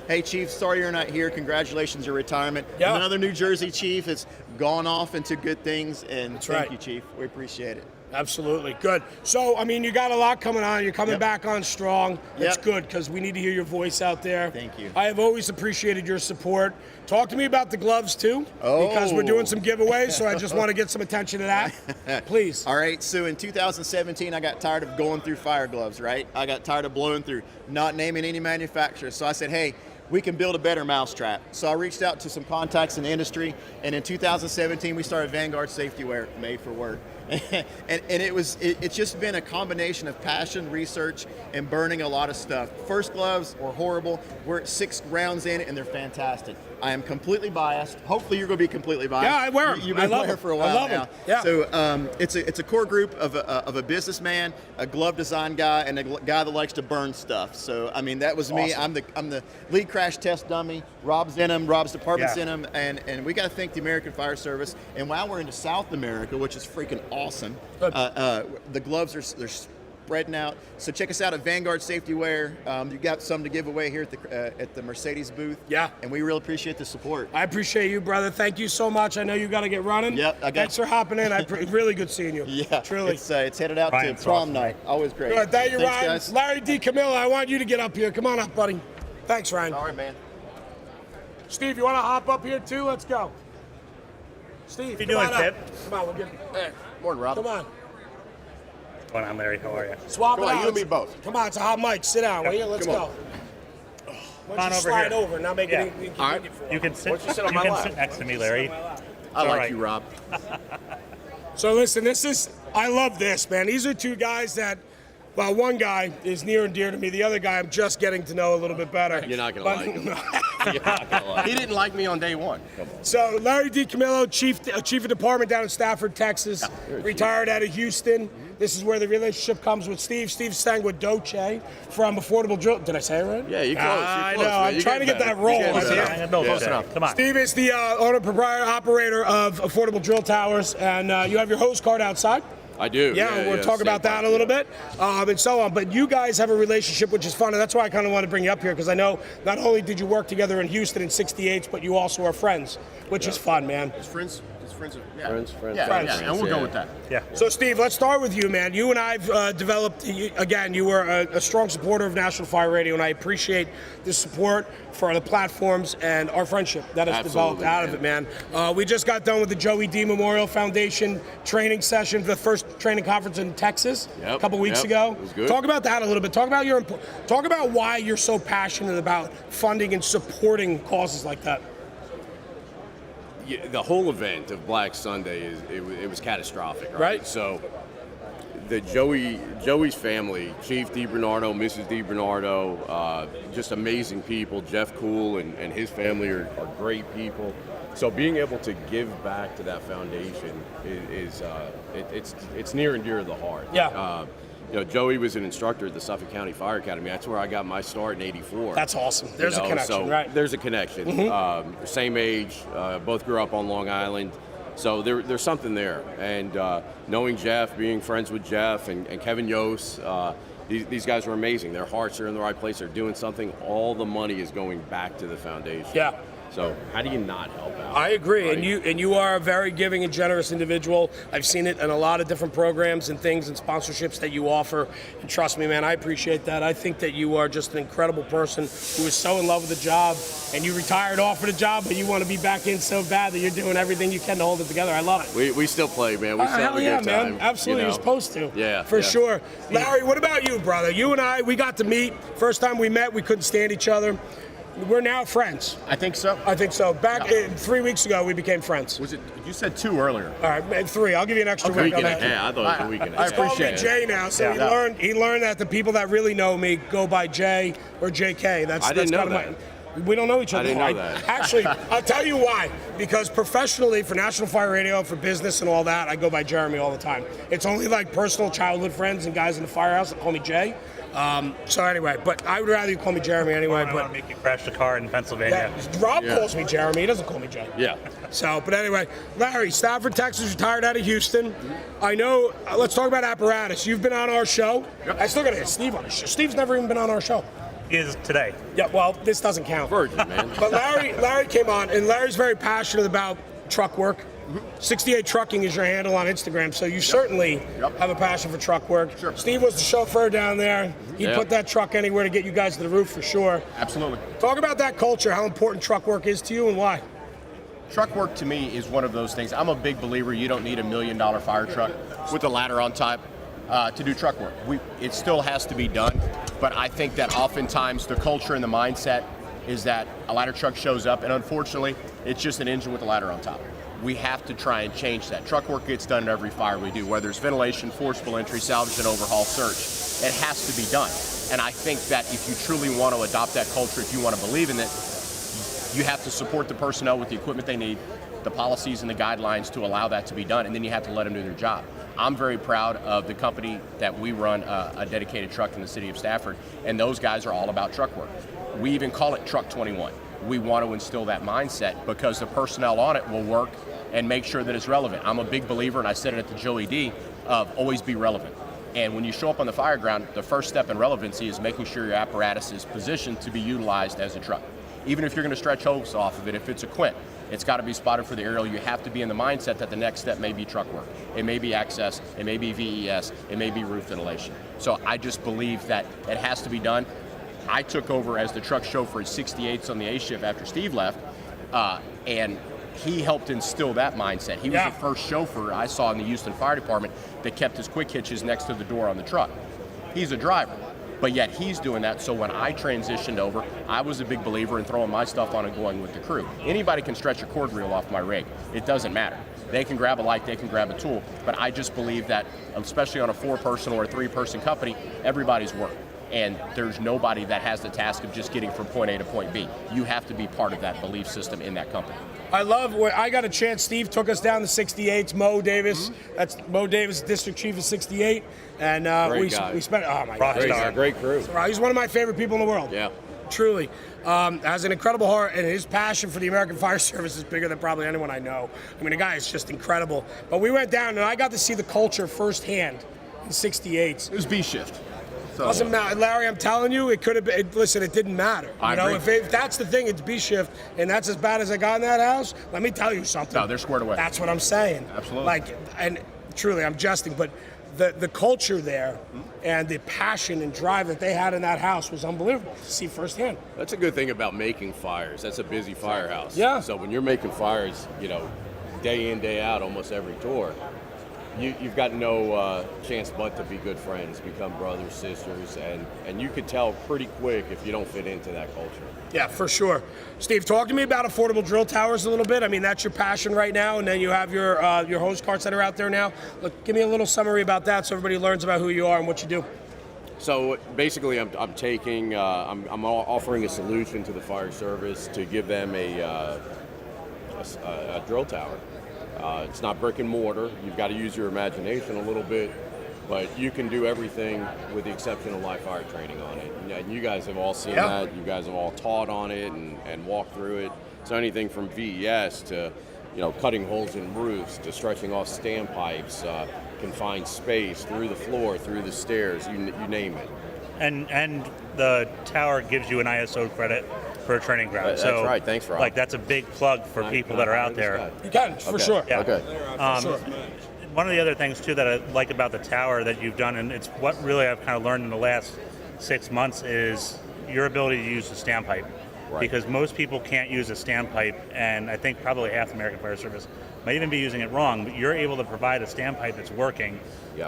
Hey, Chief, sorry you're not here. Congratulations, your retirement. Yeah. Another New Jersey Chief that's gone off into good things. And That's thank right. you, Chief. We appreciate it. Absolutely. Good. So, I mean, you got a lot coming on. You're coming Yep. back on strong. That's Yep. good because we need to hear your voice out there. Thank you. I have always appreciated your support. Talk to me about the gloves, too, because we're Oh. doing some giveaways, so I just want to get some attention to that. Please. All right, so in 2017, I got tired of going through fire gloves, right? I got tired of blowing through, not naming any manufacturer. So I said, hey, we can build a better mousetrap. So I reached out to some contacts in the industry, and in 2017, we started Vanguard Safety Wear, made for work. and it's just been a combination of passion, research, and burning a lot of stuff. First gloves were horrible. We're at 6 rounds in, and they're fantastic. I am completely biased. Hopefully, you're going to be completely biased. Yeah, I wear 'em. You've I been love wearing 'em. for a I while love 'em. now. Yeah. So it's a core group of a businessman, a glove design guy, and a guy that likes to burn stuff. So I mean, that was me. I'm the lead crash test dummy. Rob's in them. Rob's department's in them, and we got to thank the American Fire Service. And while we're into South America, which is freaking awesome, the gloves they're spreading out. So check us out at Vanguard Safety Wear. You got some to give away here at the Mercedes booth. Yeah. And we really appreciate the support. I appreciate you, brother. Thank you so much. I know you got to get running. Yep, Thanks for hopping in. Really good seeing you. Yeah, truly. It's headed out Ryan's to prom awesome. night. Always great. Good. Thank you, Thanks, Ryan. guys. Larry D. Camillo, I want you to get up here. Come on up, buddy. Thanks, Ryan. All right, man. Steve, you want to hop up here too? Let's go. Steve, you come doing, on up. Pip? Come on, we'll get. Morning, Rob. Come on. What's going on, Larry? How are you? Swap Come it on, out. you and me both. Come on, it's a hot mic. Sit down, will you? Let's Come go. on. Why Come don't on you over slide here. over and not make Yeah. it inconvenient All right. for You can sit. Why don't you sit on my lap? sit next to me, Larry. I All like right. you, Rob. So listen, I love this, man. These are two guys that, well, one guy is near and dear to me. The other guy I'm just getting to know a little bit better. You're not gonna like him. You're not gonna like He didn't like me on day one. So Larry D. Camillo, chief of department down in Stafford, Texas, retired out of Houston. This is where the relationship comes with Steve. Steve Sanguedolce from Affordable Drill. Did I say it right? Yeah, you're close. You're I close, know. man. I'm You're trying to get getting that better. roll. You're getting Yeah. better. No, Close okay. enough. Come on. Steve is the owner, proprietor, operator of Affordable Drill Towers, and you have your hose card outside. I do. Yeah, we'll talk about that a little bit and so on. But you guys have a relationship which is fun, and that's why I kind of want to bring you up here because I know not only did you work together in Houston in '68, but you also are friends, which is fun, man. His friends. Yeah. Friends. And we'll go with that. Yeah. So, Steve, let's start with you, man. You and I've developed, again, you were a strong supporter of National Fire Radio, and I appreciate the support for the platforms and our friendship that has developed out of it, man. We just got done with the Joey D. Memorial Foundation training session, the first training conference in Texas a couple weeks ago. It was good. Talk about that a little bit. Talk about why you're so passionate about funding and supporting causes like that. Yeah, the whole event of Black Sunday it was catastrophic, Right. So the Joey's family, Chief DiBernardo, Mrs. DiBernardo, just amazing people. Jeff Cool and his family are great people. So being able to give back to that foundation is it's near and dear to the heart. Yeah. Joey was an instructor at the Suffolk County Fire Academy. That's where I got my start in '84. That's awesome. There's a connection, so right? There's a connection. Same age, both grew up on Long Island. So there's something there. And knowing Jeff, being friends with Jeff and Kevin Yost, these guys are amazing. Their hearts are in the right place. They're doing something. All the money is going back to the foundation. Yeah. So how do you not help out? I agree, right? and you are a very giving and generous individual. I've seen it in a lot of different programs and things and sponsorships that you offer. And trust me, man, I appreciate that. I think that you are just an incredible person who is so in love with the job. And you retired off of the job, but you want to be back in so bad that you're doing everything you can to hold it together. I love it. We still play, man. We still have Hell a yeah, good time. man. Absolutely, you're supposed to. Yeah, For yeah. sure. Larry, what about you, brother? You and I, we got to meet. First time we met, we couldn't stand each other. We're now friends. I think so. I think so. Back 3 weeks ago, we became friends. Was it? You said 2 earlier. All right, man, 3. I'll give you an extra A week week on and a that. half. I thought it was a week and a I half. He's calling me appreciate Jay now, so Yeah. he learned that the people that really know me go by Jay or JK. I didn't know kinda we don't know each other. I didn't know that. Actually, I'll tell you why. Because professionally, for National Fire Radio, for business and all that, I go by Jeremy all the time. It's only like personal childhood friends and guys in the firehouse that call me Jay. So anyway, but I would rather you call me Jeremy anyway. I want to But make you crash the car in Pennsylvania. Rob calls me Jeremy. He doesn't call me Jay. Yeah. So, but anyway, Larry, Stafford, Texas, retired out of Houston. I know, let's talk about apparatus. You've been on our show. I still got to get Steve on the show. Steve's never even been on our show. He is today. Yeah, well, this doesn't count. Virgin, man. But Larry came on, and Larry's very passionate about truck work. 68 Trucking is your handle on Instagram, so you certainly have a passion for truck work. Sure. Steve was the chauffeur down there. He'd Yeah. put that truck anywhere to get you guys to the roof for sure. Absolutely. Talk about that culture, how important truck work is to you and why. Truck work to me is one of those things. I'm a big believer you don't need $1 million fire truck with a ladder on top to do truck work. It still has to be done, but I think that oftentimes the culture and the mindset is that a ladder truck shows up and unfortunately it's just an engine with a ladder on top. We have to try and change that. Truck work gets done at every fire we do, whether it's ventilation, forcible entry, salvage and overhaul, search. It has to be done. And I think that if you truly want to adopt that culture, if you want to believe in it, You have to support the personnel with the equipment they need, the policies and the guidelines to allow that to be done, and then you have to let them do their job. I'm very proud of the company that we run, a dedicated truck in the city of Stafford, and those guys are all about truck work. We even call it Truck 21. We want to instill that mindset because the personnel on it will work and make sure that it's relevant. I'm a big believer, and I said it at the Joey D, of always be relevant. And when you show up on the fire ground, the first step in relevancy is making sure your apparatus is positioned to be utilized as a truck. Even if you're going to stretch hose off of it, if it's a quint, it's got to be spotted for the aerial. You have to be in the mindset that the next step may be truck work. It may be access, it may be VES, it may be roof ventilation. So I just believe that it has to be done. I took over as the truck chauffeur at 68s on the A shift after Steve left, and he helped instill that mindset. He was the first chauffeur I saw in the Houston Fire Department that kept his quick hitches next to the door on the truck. He's a driver, but yet he's doing that. So when I transitioned over, I was a big believer in throwing my stuff on and going with the crew. Anybody can stretch a cord reel off my rig. It doesn't matter. They can grab a light, they can grab a tool, but I just believe that, especially on a 4-person or a 3-person company, everybody's work. And there's nobody that has the task of just getting from point A to point B. You have to be part of that belief system in that company. I love where I got a chance. Steve took us down to 68. Mo Davis, that's Mo Davis, district chief of 68, and we spent. Oh my God, great crew. He's one of my favorite people in the world. Yeah, truly. Has an incredible heart, and his passion for the American Fire Service is bigger than probably anyone I know. I mean, the guy is just incredible. But we went down, and I got to see the culture firsthand in 68s. It was B shift. So, doesn't matter, Larry. I'm telling you, it could have been. Listen, it didn't matter. You know, agree. if that's the thing, it's B shift, and that's as bad as I got in that house. Let me tell you something. No, they're squared away. That's what I'm saying. Absolutely. Like, and truly, I'm jesting, but the culture there and the passion and drive that they had in that house was unbelievable to see firsthand. That's a good thing about making fires. That's a busy firehouse. Yeah. So when you're making fires, you know, day in, day out, almost every tour, you've got no chance but to be good friends, become brothers, sisters, and you could tell pretty quick if you don't fit into that culture. Yeah, for sure. Steve, talk to me about affordable drill towers a little bit. I mean, that's your passion right now, and then you have your hose carts that are out there now. Look, give me a little summary about that so everybody learns about who you are and what you do. So basically, I'm offering a solution to the fire service to give them a drill tower. It's not brick and mortar. You've got to use your imagination a little bit, but you can do everything with the exception of live fire training on it. And you guys have all seen that. You guys have all taught on it and walked through it. So anything from VES to, you know, cutting holes in roofs to stretching off standpipes, confined space through the floor, through the stairs, you name it. And the tower gives you an ISO credit for a training ground. That's right. Thanks, Rob. Like, that's a big plug for people that are out there. You can, for sure. Yeah. Okay. One of the other things, too, that I like about the tower that you've done, and it's what really I've kind of learned in the last 6 months, is your ability to use the standpipe. Right. Because most people can't use a standpipe, and I think probably half the American Fire Service might even be using it wrong, but you're able to provide a standpipe that's working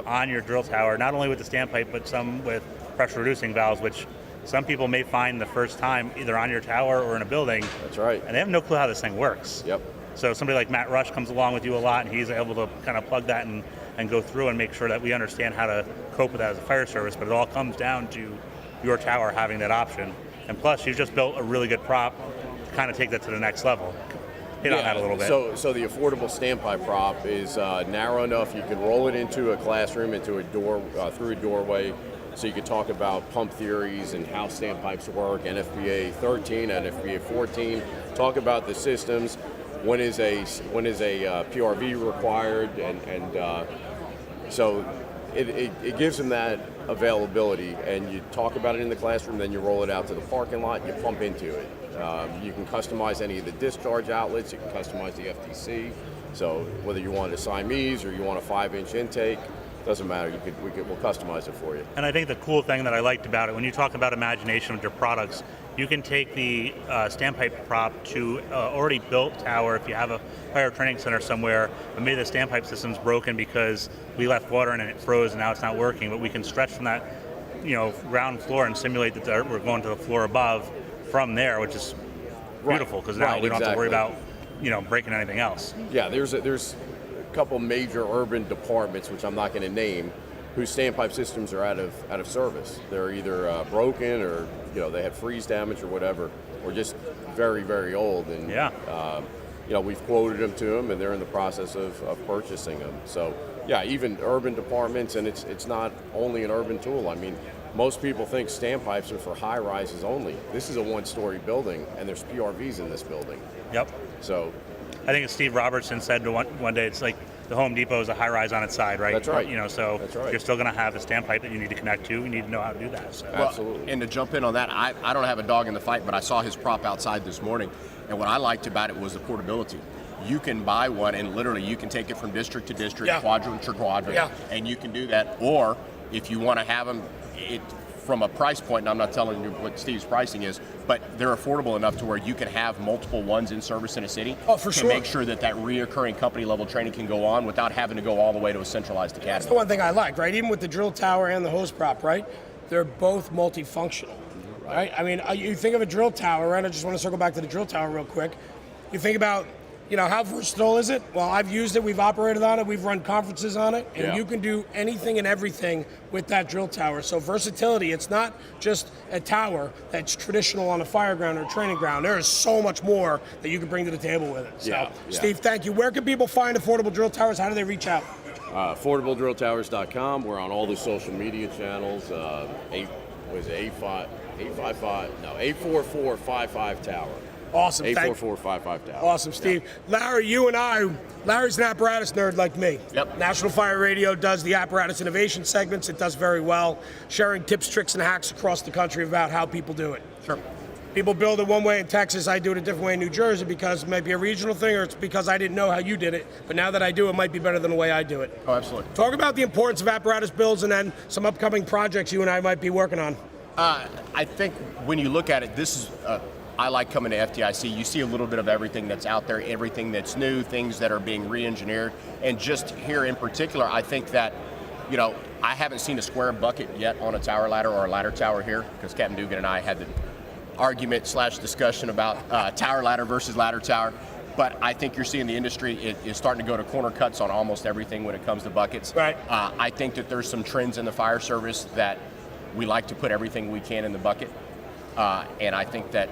on your drill tower, not only with the standpipe, but some with pressure reducing valves, which some people may find the first time either on your tower or in a building. That's right. And they have no clue how this thing works. Yep. So somebody like Matt Rush comes along with you a lot, and he's able to kind of plug that and go through and make sure that we understand how to cope with that as a fire service. But it all comes down to your tower having that option. And plus, you've just built a really good prop to kind of take that to the next level. Hit on that a little bit. So the affordable standpipe prop is narrow enough you can roll it into a classroom, into a door, through a doorway. So you could talk about pump theories and how standpipes work, NFPA 13, NFPA 14. Talk about the systems. When is a PRV required, and so it gives them that availability. And you talk about it in the classroom, then you roll it out to the parking lot. You pump into it. You can customize any of the discharge outlets. You can customize the FDIC. So whether you want a Siamese or you want a 5-inch intake. Doesn't matter. We'll customize it for you. And I think the cool thing that I liked about it, when you talk about imagination with your products, you can take the standpipe prop to already built tower. If you have a fire training center somewhere, and maybe the standpipe system's broken because we left water in and it froze and now it's not working, but we can stretch from that, ground floor and simulate that we're going to the floor above from there, which is beautiful because now we don't have to worry about breaking anything else. Yeah, there's couple major urban departments, which I'm not going to name, whose standpipe systems are out of service. They're either broken or they had freeze damage or whatever, or just very, very old, and you know, we've quoted them to them, and they're in the process of purchasing them. So yeah, even urban departments, and it's not only an urban tool. I mean, most people think standpipes are for high rises only. This is a one-story building, and there's PRVs in this building. Yep. So I think as Steve Robertson said one day, it's like the Home Depot is a high rise on its side, right? That's right. You know, so That's right. you're still going to have a standpipe that you need to connect to. You need to know how to do that. So. Well, Absolutely. and to jump in on that, I don't have a dog in the fight, but I saw his prop outside this morning, and what I liked about it was the portability. You can buy one, and literally you can take it from district to district, quadrant to quadrant, and you can do that. Or if you want to have them, from a price point, and I'm not telling you what Steve's pricing is, but they're affordable enough to where you can have multiple ones in service in a city. Oh, for sure. To make sure that reoccurring company level training can go on without having to go all the way to a centralized academy. That's the one thing I like, right? Even with the drill tower and the hose prop, right? They're both multifunctional, right? I mean, you think of a drill tower, right? I just want to circle back to the drill tower real quick. You think about, you know, how versatile is it? Well, I've used it, we've operated on it, we've run conferences on it, and you can do anything and everything with that drill tower. So versatility, it's not just a tower that's traditional on a fire ground or training ground. There is so much more that you can bring to the table with it. So, Steve, thank you. Where can people find affordable drill towers? How do they reach out? AffordableDrillTowers.com. We're on all the social media channels. 844-55 Tower. Awesome. 844-55 Tower. Awesome, Steve. Larry, you and I, Larry's an apparatus nerd like me. Yep. National Fire Radio does the apparatus innovation segments. It does very well, sharing tips, tricks, and hacks across the country about how people do it. Sure. People build it one way in Texas, I do it a different way in New Jersey because it might be a regional thing or it's because I didn't know how you did it. But now that I do, it might be better than the way I do it. Oh, absolutely. Talk about the importance of apparatus builds and then some upcoming projects you and I might be working on. I think when you look at it, this is, I like coming to FDIC. You see a little bit of everything that's out there, everything that's new, things that are being re-engineered. And just here in particular, I think that, you know, I haven't seen a square bucket yet on a tower ladder or a ladder tower here because Captain Dugan and I had the argument / discussion about tower ladder versus ladder tower. But I think you're seeing the industry is starting to go to corner cuts on almost everything when it comes to buckets. Right. I think that there's some trends in the fire service that we like to put everything we can in the bucket. And I think that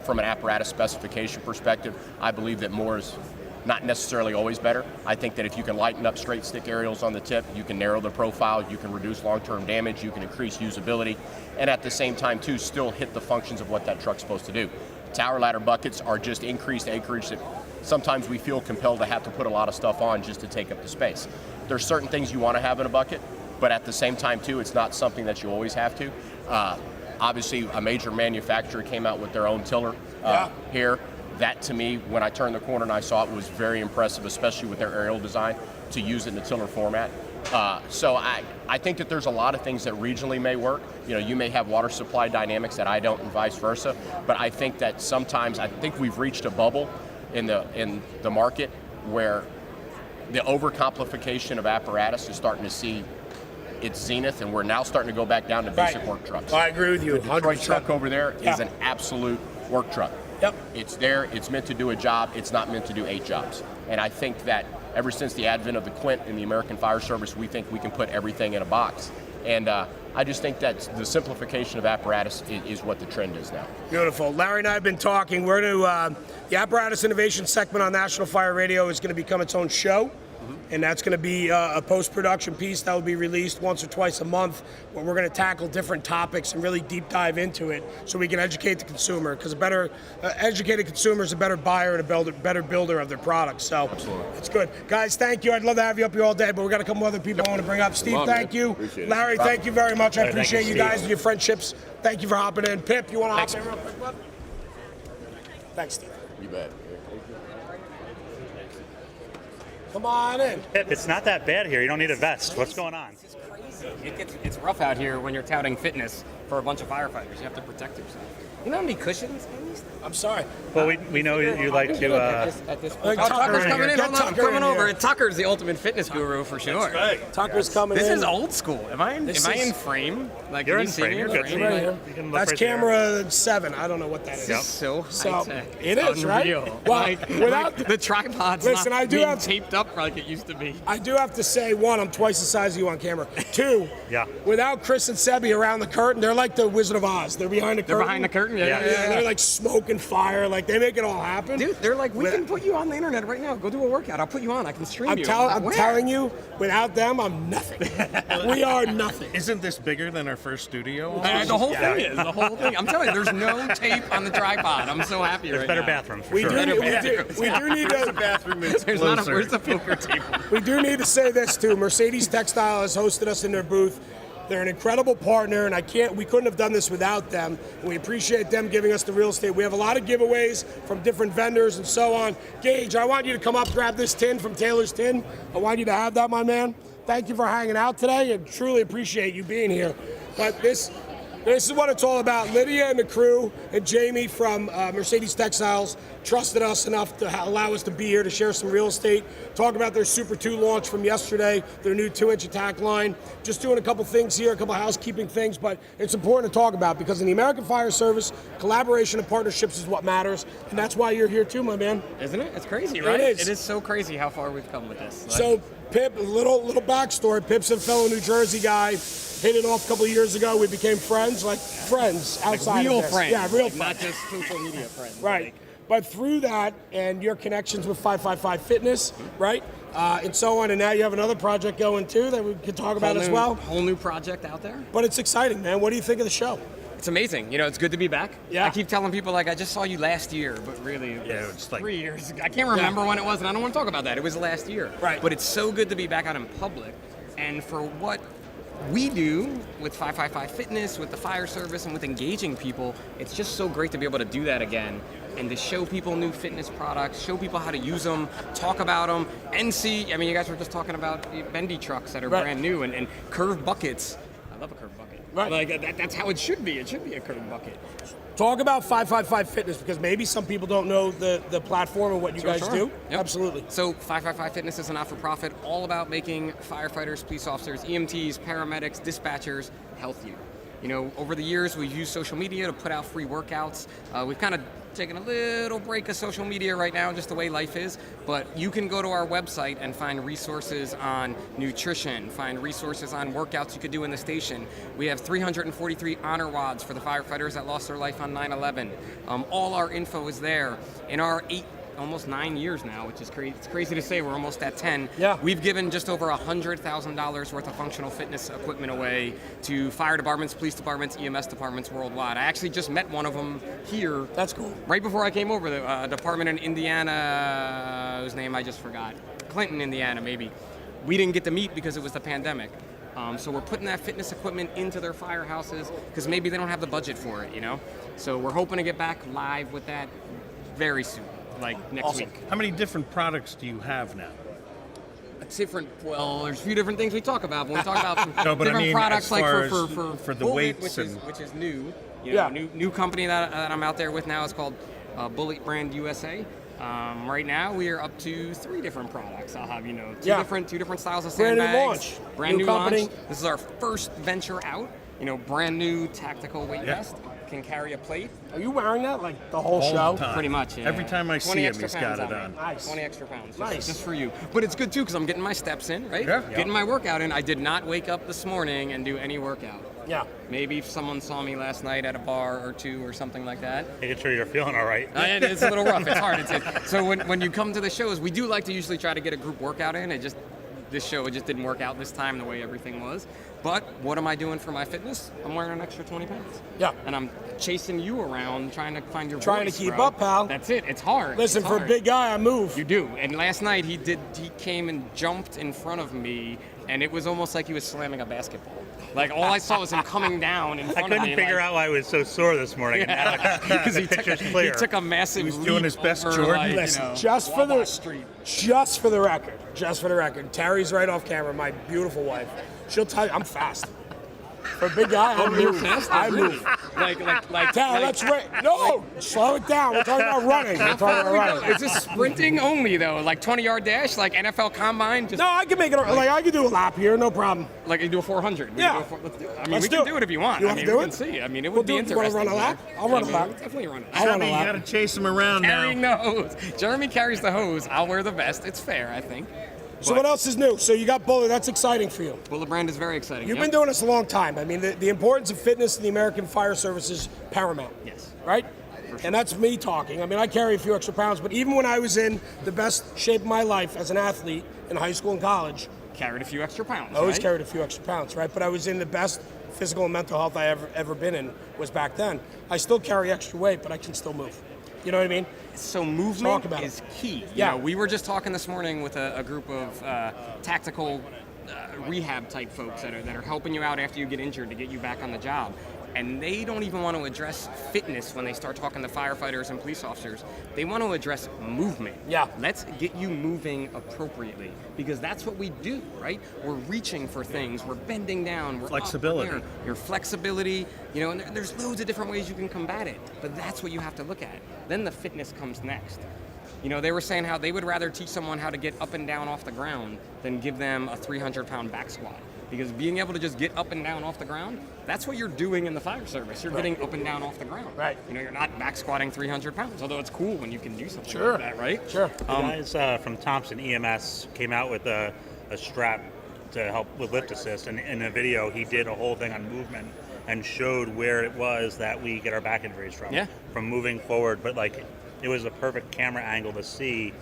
from an apparatus specification perspective, I believe that more is not necessarily always better. I think that if you can lighten up straight stick aerials on the tip, you can narrow the profile, you can reduce long-term damage, you can increase usability, and at the same time too, still hit the functions of what that truck's supposed to do. Tower ladder buckets are just increased acreage that sometimes we feel compelled to have to put a lot of stuff on just to take up the space. There's certain things you want to have in a bucket, but at the same time too, it's not something that you always have to. Obviously, a major manufacturer came out with their own tiller here. That, to me, when I turned the corner and I saw it, was very impressive, especially with their aerial design, to use it in the tiller format. So I think that there's a lot of things that regionally may work. You know, you may have water supply dynamics that I don't and vice versa. But I think that sometimes, I think we've reached a bubble in the market where the overcomplication of apparatus is starting to see its zenith, and we're now starting to go back down to basic work trucks. I agree with you. The Detroit 100%. truck over there is an absolute work truck. Yep. It's there, it's meant to do a job, it's not meant to do 8 jobs. And I think that ever since the advent of the Quint in the American Fire Service, we think we can put everything in a box. And I just think that the simplification of apparatus is what the trend is now. Beautiful. Larry and I have been talking. We're going to, the apparatus innovation segment on National Fire Radio is going to become its own show. And that's going to be a post-production piece that will be released once or twice a month, where we're going to tackle different topics and really deep dive into it so we can educate the consumer, because a better educated consumer is a better buyer and a better builder of their products. So it's good. Guys, thank you. I'd love to have you up here all day, but we've got a couple other people I want to bring up. Steve, thank you. Larry, thank you very much. I appreciate you guys and your friendships. Thank you for hopping in. Pip, you want to hop in real quick, bud? Thanks, Steve. You bet. Come on in. It's not that bad here. You don't need a vest. What's going on? This is crazy. It's rough out here when you're touting fitness for a bunch of firefighters. You have to protect yourself. You know how many cushions? I'm sorry. Well, we know you like to. At this point. Tucker Tucker's in coming here. in. Get Hold on, I'm Tucker coming in over. here. Tucker's the ultimate fitness guru for sure. Tucker's coming This in. is old school. Am I in frame? Like, You're can in you see frame. me You're good. frame? Right here. You can look That's right there. camera 7. I don't know what that is. This is so So, high-tech. it is, right? Unreal. Well, like, without- the tripod's Listen, not I do being have- taped up like it used to be. I do have to say, 1, I'm twice the size of you on camera. 2, Yeah. without Chris and Sebi around the curtain, they're like the Wizard of Oz. They're behind the curtain. They're behind the curtain. Yeah. They're like smoke and fire. Like they make it all happen. Dude, they're like, we can put you on the internet right now. Go do a workout. I'll put you on. I can stream you. I'm telling you, without them, I'm nothing. We are nothing. Isn't this bigger than our first studio? The whole thing is. The whole thing. I'm telling you, there's no tape on the tripod. I'm so happy There's right better now. bathrooms for We sure. do need to. Bathroom is There's not a, where's the poker table? We do need to say this too. Mercedes Textiles has hosted us in their booth. They're an incredible partner, and we couldn't have done this without them. And we appreciate them giving us the real estate. We have a lot of giveaways from different vendors and so on. Gage, I want you to come up, grab this tin from Taylor's Tin. I want you to have that, my man. Thank you for hanging out today, and truly appreciate you being here. But this is what it's all about. Lydia and the crew and Jamie from Mercedes Textiles trusted us enough to allow us to be here to share some real estate, talk about their Super 2 launch from yesterday, their new 2-inch attack line. Just doing a couple things here, a couple housekeeping things, but it's important to talk about because in the American Fire Service, collaboration and partnerships is what matters, and that's why you're here too, my man. Isn't it? It's crazy, right? It is so crazy how far we've come with this. Like, So Pip, a little backstory. Pip's a fellow New Jersey guy. Hit it off a couple of years ago. We became friends outside real of this. friends. Yeah, real Like, friends. not just social media friends. Right. But through that and your connections with 555 Fitness, right, and so on, and now you have another project going too that we could talk about as well. Whole new project out there. But it's exciting, man. What do you think of the show? It's amazing. You know, it's good to be back. Yeah. I keep telling people, like, I just saw you last year, but really, it was like 3 years. I can't remember when it was, and I don't want to talk about that. It was last year. Right. But it's so good to be back out in public. And for what we do with 555 Fitness, with the fire service, and with engaging people, it's just so great to be able to do that again and to show people new fitness products, show people how to use them, talk about them, and see. I mean, you guys were just talking about bendy trucks that are brand new and curved buckets. I love a curved bucket. Right. Like, that's how it should be. It should be a curved bucket. Talk about 555 Fitness because maybe some people don't know the platform and what you guys do. Yep. Absolutely. So 555 Fitness is a not-for-profit all about making firefighters, police officers, EMTs, paramedics, dispatchers healthier. You know, over the years, we've used social media to put out free workouts. We've kind of taken a little break of social media right now, just the way life is. But you can go to our website and find resources on nutrition, find resources on workouts you could do in the station. We have 343 honor wads for the firefighters that lost their life on 9/11. All our info is there. In our almost 9 years now, which is crazy. It's crazy to say we're almost at 10. Yeah. We've given just over $100,000 worth of functional fitness equipment away to fire departments, police departments, EMS departments worldwide. I actually just met one of them here. That's cool. Right before I came over, the department in Indiana, whose name I just forgot. Clinton, Indiana, maybe. We didn't get to meet because it was the pandemic. So we're putting that fitness equipment into their firehouses because maybe they don't have the budget for it, you know? So we're hoping to get back live with that very soon. Like next week. How many different products do you have now? Well, there's a few different things we talk about. When we talk about some No, but different I mean, products, as like far for the Bullit, weights which is new. You know, new company that I'm out there with now is called Bullit-USA. Right now we are up to 3 different products. I'll have two different styles of Brand new sandbags. launch. Brand New new company. launch. This is our first venture out. You know, brand new tactical weight vest. Can carry a plate. Are you wearing that like the whole All show? the time. Pretty much, yeah. Every time I 20 see him, extra he's got pounds it me. on. Nice. 20 extra pounds. Nice. Just for you. But it's good too because I'm getting my steps in, right? Yeah. Getting my workout in. I did not wake up this morning and do any workout. Yeah. Maybe if someone saw me last night at a bar or two or something like that. Making sure you're feeling all right. And it's a little rough. It's hard. So when you come to the shows, we do like to usually try to get a group workout in. This show, it just didn't work out this time the way everything was. But what am I doing for my fitness? I'm wearing an extra 20 pounds. Yeah. And I'm chasing you around trying to find your Trying to voice, keep bro. up, pal. That's it. It's hard. Listen, It's for a hard. big guy, I move. You do. And last night he came and jumped in front of me, and it was almost like he was slamming a basketball. Like all I saw was him coming down in I front of me. couldn't figure out why I was so sore this morning. Because the he picture's he clear. took a massive He was doing leap his best over, Jordan. like, Listen, you know, just for Wawa the Street. just for the record, Terry's right off camera. My beautiful wife. She'll tell you I'm fast. For a big guy, I You're move. fast? I Really? move. Like Terry, let's no. Slow it down. We're talking about running. We're talking about running. Is this sprinting only though? Like 20-yard dash, like NFL combine? Just No, I can make it. Like I can do a lap here, no problem. like you do a 400. We Yeah. can do a let's do it. I mean, Let's we do can it. do it if you want. You I want mean, to do we it? can see. I mean, it We'll would be do it. You wanna interesting. run a lap? I'll run a lap. We'll definitely run it. I'll run a Chubby, you lap. got to chase him around Carrying now. the hose. Jeremy carries the hose. I'll wear the vest. It's fair, I think. So what else is new? So you got Bullit. That's exciting for you. Bullit brand is very exciting. You've been doing this a long time. I mean, the importance of fitness in the American fire service is paramount. Yes. Right? And that's me talking. I mean, I carry a few extra pounds, but even when I was in the best shape of my life as an athlete in high school and college, Carried a few extra pounds. I always right? carried a few extra pounds, right? But I was in the best physical and mental health I ever been in was back then. I still carry extra weight, but I can still move. You know what I mean? So movement is key. Yeah. We were just talking this morning with a group of tactical rehab type folks that are helping you out after you get injured to get you back on the job. And they don't even want to address fitness when they start talking to firefighters and police officers. They want to address movement. Yeah. Let's get you moving appropriately, because that's what we do, right? We're reaching for things. We're bending down. We're Flexibility. Up, we're there. Your flexibility, and there's loads of different ways you can combat it, but that's what you have to look at. Then the fitness comes next. They were saying how they would rather teach someone how to get up and down off the ground than give them a 300-pound back squat. Because being able to just get up and down off the ground, that's what you're doing in the fire service. You're getting up and down off the ground. Right. You're not back squatting 300 pounds, although it's cool when you can do something Sure. like that, right? Sure. The guys from Thompson EMS came out with a strap to help with lift assist, and in a video he did a whole thing on movement and showed where it was that we get our back injuries from. Yeah. From moving forward, but it was a perfect camera angle to see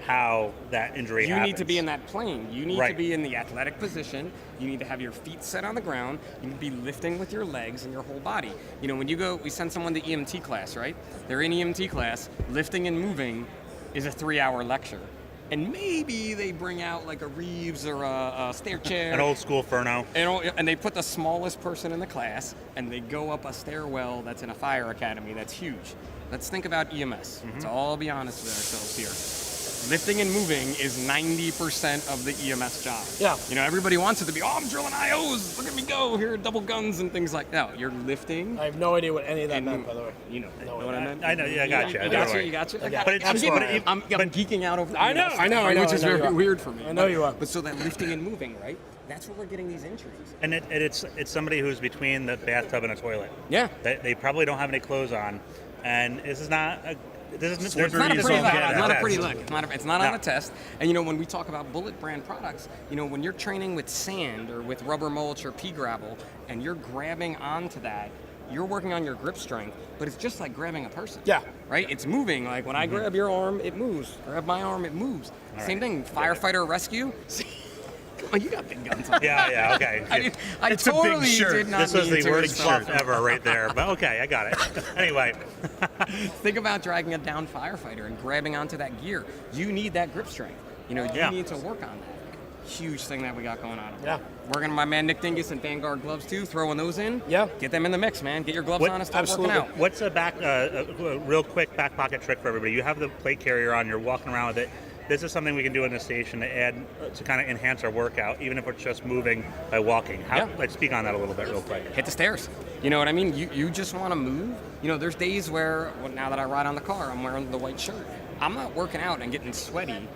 how that injury happens. You need to be in that plane. You need to Right. be in the athletic position. You need to have your feet set on the ground. You need to be lifting with your legs and your whole body. When you go, we send someone to EMT class, right? They're in EMT class. Lifting and moving is a 3-hour lecture. And maybe they bring out like a Reeves or a stair chair. An old school Furno. And they put the smallest person in the class, and they go up a stairwell that's in a fire academy that's huge. Let's think about EMS. Let's all be honest with ourselves here. Lifting and moving is 90% of the EMS job. Yeah. Everybody wants it to be, I'm drilling IOs, look at me go, here are double guns and things like that. No, you're lifting. I have no idea what any of that and meant, by the way. Know what I meant? I know, yeah, I got you. You got you. I'm geeking out over the I know, EMS I know, stuff, I know, which is I know you very are. weird for me. I know you are. But so that lifting and moving, right? That's where we're getting these injuries. And it's somebody who's between the bathtub and a toilet. Yeah. They probably don't have any clothes on, and this is not a. It's not a pretty look. It's not a pretty look. It's not on No. a test. And when we talk about Bullit brand products, when you're training with sand or with rubber mulch or pea gravel, and you're grabbing onto that, you're working on your grip strength. But it's just like grabbing a person. Yeah. Right. It's moving. Like when I grab your arm, it moves. Grab my arm, it moves. Same thing. Firefighter rescue. Oh, you got big guns on. Yeah, okay. I It's a big totally shirt. did not This was mean the to worst insult fluff ever right there, but okay, I got it. Anyway. Think about dragging a down firefighter and grabbing onto that gear. You need that grip strength. You need to work on that. Huge thing that we got going on. Yeah. Working on my man Nick Dingus and Vanguard gloves too, throwing those in. Yeah. Get them in the mix, man. Get your gloves on and start absolutely. working out. What's a real quick back pocket trick for everybody? You have the plate carrier on, you're walking around with it. This is something we can do in the station to kind of enhance our workout, even if it's just moving by walking. Let's speak on that a little bit real quick. Hit the stairs. You know what I mean? You just want to move. There's days where, now that I ride on the car, I'm wearing the white shirt. I'm not working out and getting sweaty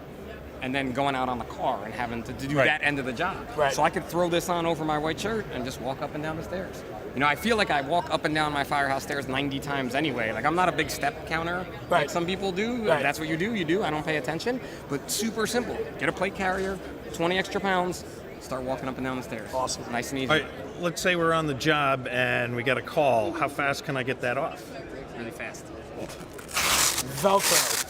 and then going out on the car and having to do that end of the job. Right. So I could throw this on over my white shirt and just walk up and down the stairs. I feel like I walk up and down my Firehouse stairs 90 times anyway. Like, I'm not a big step counter like some people do. Right. If that's what you do. I don't pay attention. But super simple. Get a plate carrier, 20 extra pounds, start walking up and down the stairs. Awesome. Nice and easy. All right, let's say we're on the job and we get a call. How fast can I get that off? Really fast. Velcro.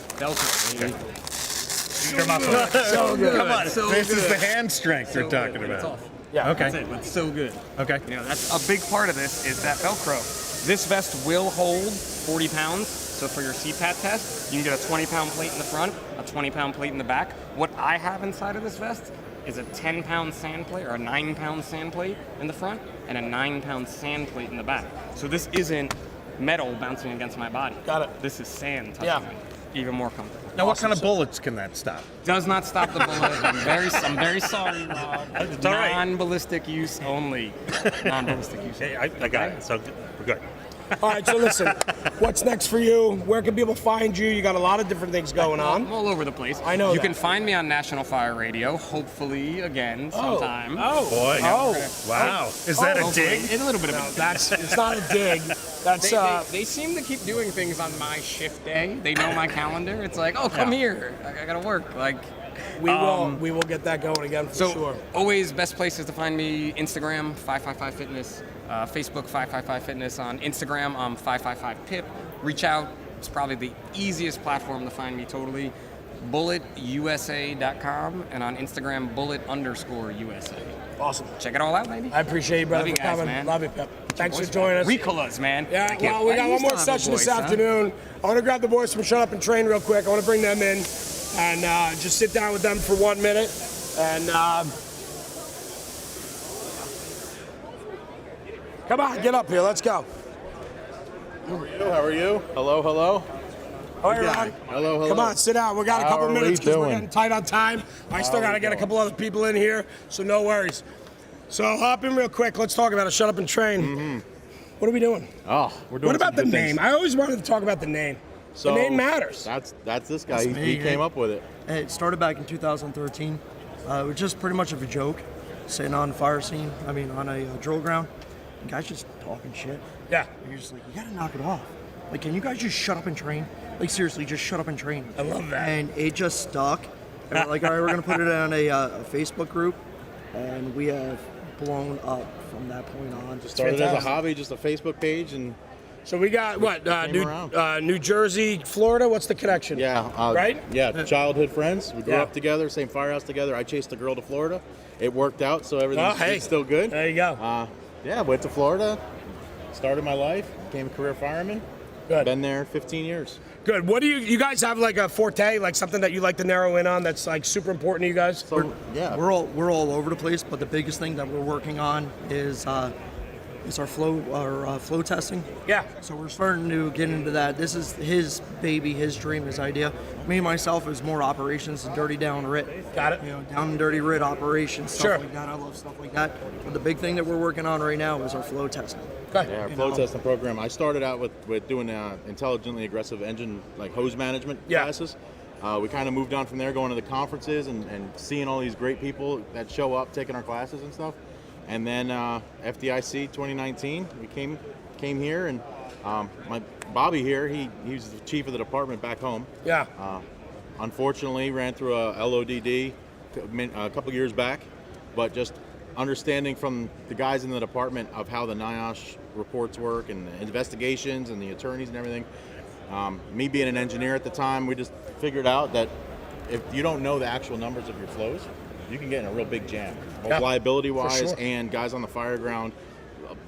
Your muscle. So good. Come on, So this is good. the hand strength we're talking It's about. off. Yeah. Okay. That's it. It's so good. Okay. That's a big part of this is that Velcro. This vest will hold 40 pounds. So for your CPAT test, you can get a 20-pound plate in the front, a 20-pound plate in the back. What I have inside of this vest is a 10-pound sand plate or a 9-pound sand plate in the front and a 9-pound sand plate in the back. So this isn't metal bouncing against my body. Got it. This is sand touching Yeah. me. Even more comfortable. Now, what kind of bullets can that stop? Does not stop the bullet. I'm very sorry, Rob. It's all right. Non-ballistic use only. Non-ballistic use. Hey, I got it. So we're good. All right, so listen, what's next for you? Where can people find you? You got a lot of different things going on. I'm all over the place. I know You that. can find me on National Fire Radio, hopefully again sometime. Boy. Wow. Is that a Hopefully. dig? It's a little bit of a It's not a dig. That's They seem to keep doing things on my shift day. They know my calendar. It's like, oh, come here. I gotta work. Like, We will get that going again for So sure. always best places to find me: Instagram 555 Fitness, Facebook 555 Fitness. On Instagram I'm 555 Pip. Reach out. It's probably the easiest platform to find me. Totally. Bullit-USA.com and on Instagram Bullit_USA. Awesome. Check it all out, baby. I appreciate you, brother, Love you for guys, coming. man. Love you, Pep. Thanks for joining us. Ricolas, man. Yeah, I can't- well, we I got one used more to have a session this voice, huh? afternoon. I want to grab the boys from Shut Up and Train real quick. I want to bring them in and just sit down with them for 1 minute. And come on, get up here. Let's go. How are you? Hello, hello. All right, Ron. Hello, hello. Come on, sit down. We got a How couple are we minutes because we're doing? getting tight on time. I still got to get a couple other people in here, so no worries. So hop in real quick. Let's talk about it. Shut Up and Train. Mm-hmm. What are we doing? Oh, we're doing What about some the good name? things. I always wanted to talk about the name. So, the name matters. That's this guy. That's He me, came yeah. up with it. It started back in 2013. It was just pretty much of a joke, sitting on a fire scene. I mean, on a drill ground. And guys just talking shit. Yeah. And you're just like, you gotta knock it off. Like, can you guys just shut up and train? Like, seriously, just shut up and train. I love that. And it just stuck. And we're like, all right, we're gonna put it on a Facebook group, and we have blown up from that point on. Started as a fantastic. hobby, just a Facebook page, and So we got what? came around. New Jersey, Florida. What's the connection? yeah, Right? Yeah, childhood friends. We grew Yeah. up together, same firehouse together. I chased a girl to Florida. It worked out, so everything's Oh, hey. it's still good. There you go. Yeah, went to Florida, started my life, became a career fireman. Good. Been there 15 years. Good. What do you guys have like a forte, like something that you like to narrow in on that's like super important to you guys? So yeah, We're all over the place, but the biggest thing that we're working on is our flow testing. Yeah. So we're starting to get into that. This is his baby, his dream, his idea. Me myself is more operations and dirty down RIT. Got it. You know, down and dirty RIT operations, stuff Sure. like that. I love stuff like that. But the big thing that we're working on right now is our flow testing. Okay. Yeah, our You flow know. testing program. I started out with doing intelligently aggressive engine, like hose management Yeah. classes. We kind of moved on from there, going to the conferences and seeing all these great people that show up, taking our classes and stuff. And then FDIC 2019, we came here, and my Bobby here, he was the chief of the department back home. Yeah. Unfortunately, ran through a LODD a couple years back, but just understanding from the guys in the department of how the NIOSH reports work and the investigations and the attorneys and everything. Me being an engineer at the time, we just figured out that if you don't know the actual numbers of your flows, you can get in a real big jam, both Yeah, liability-wise for sure. and guys on the fire ground.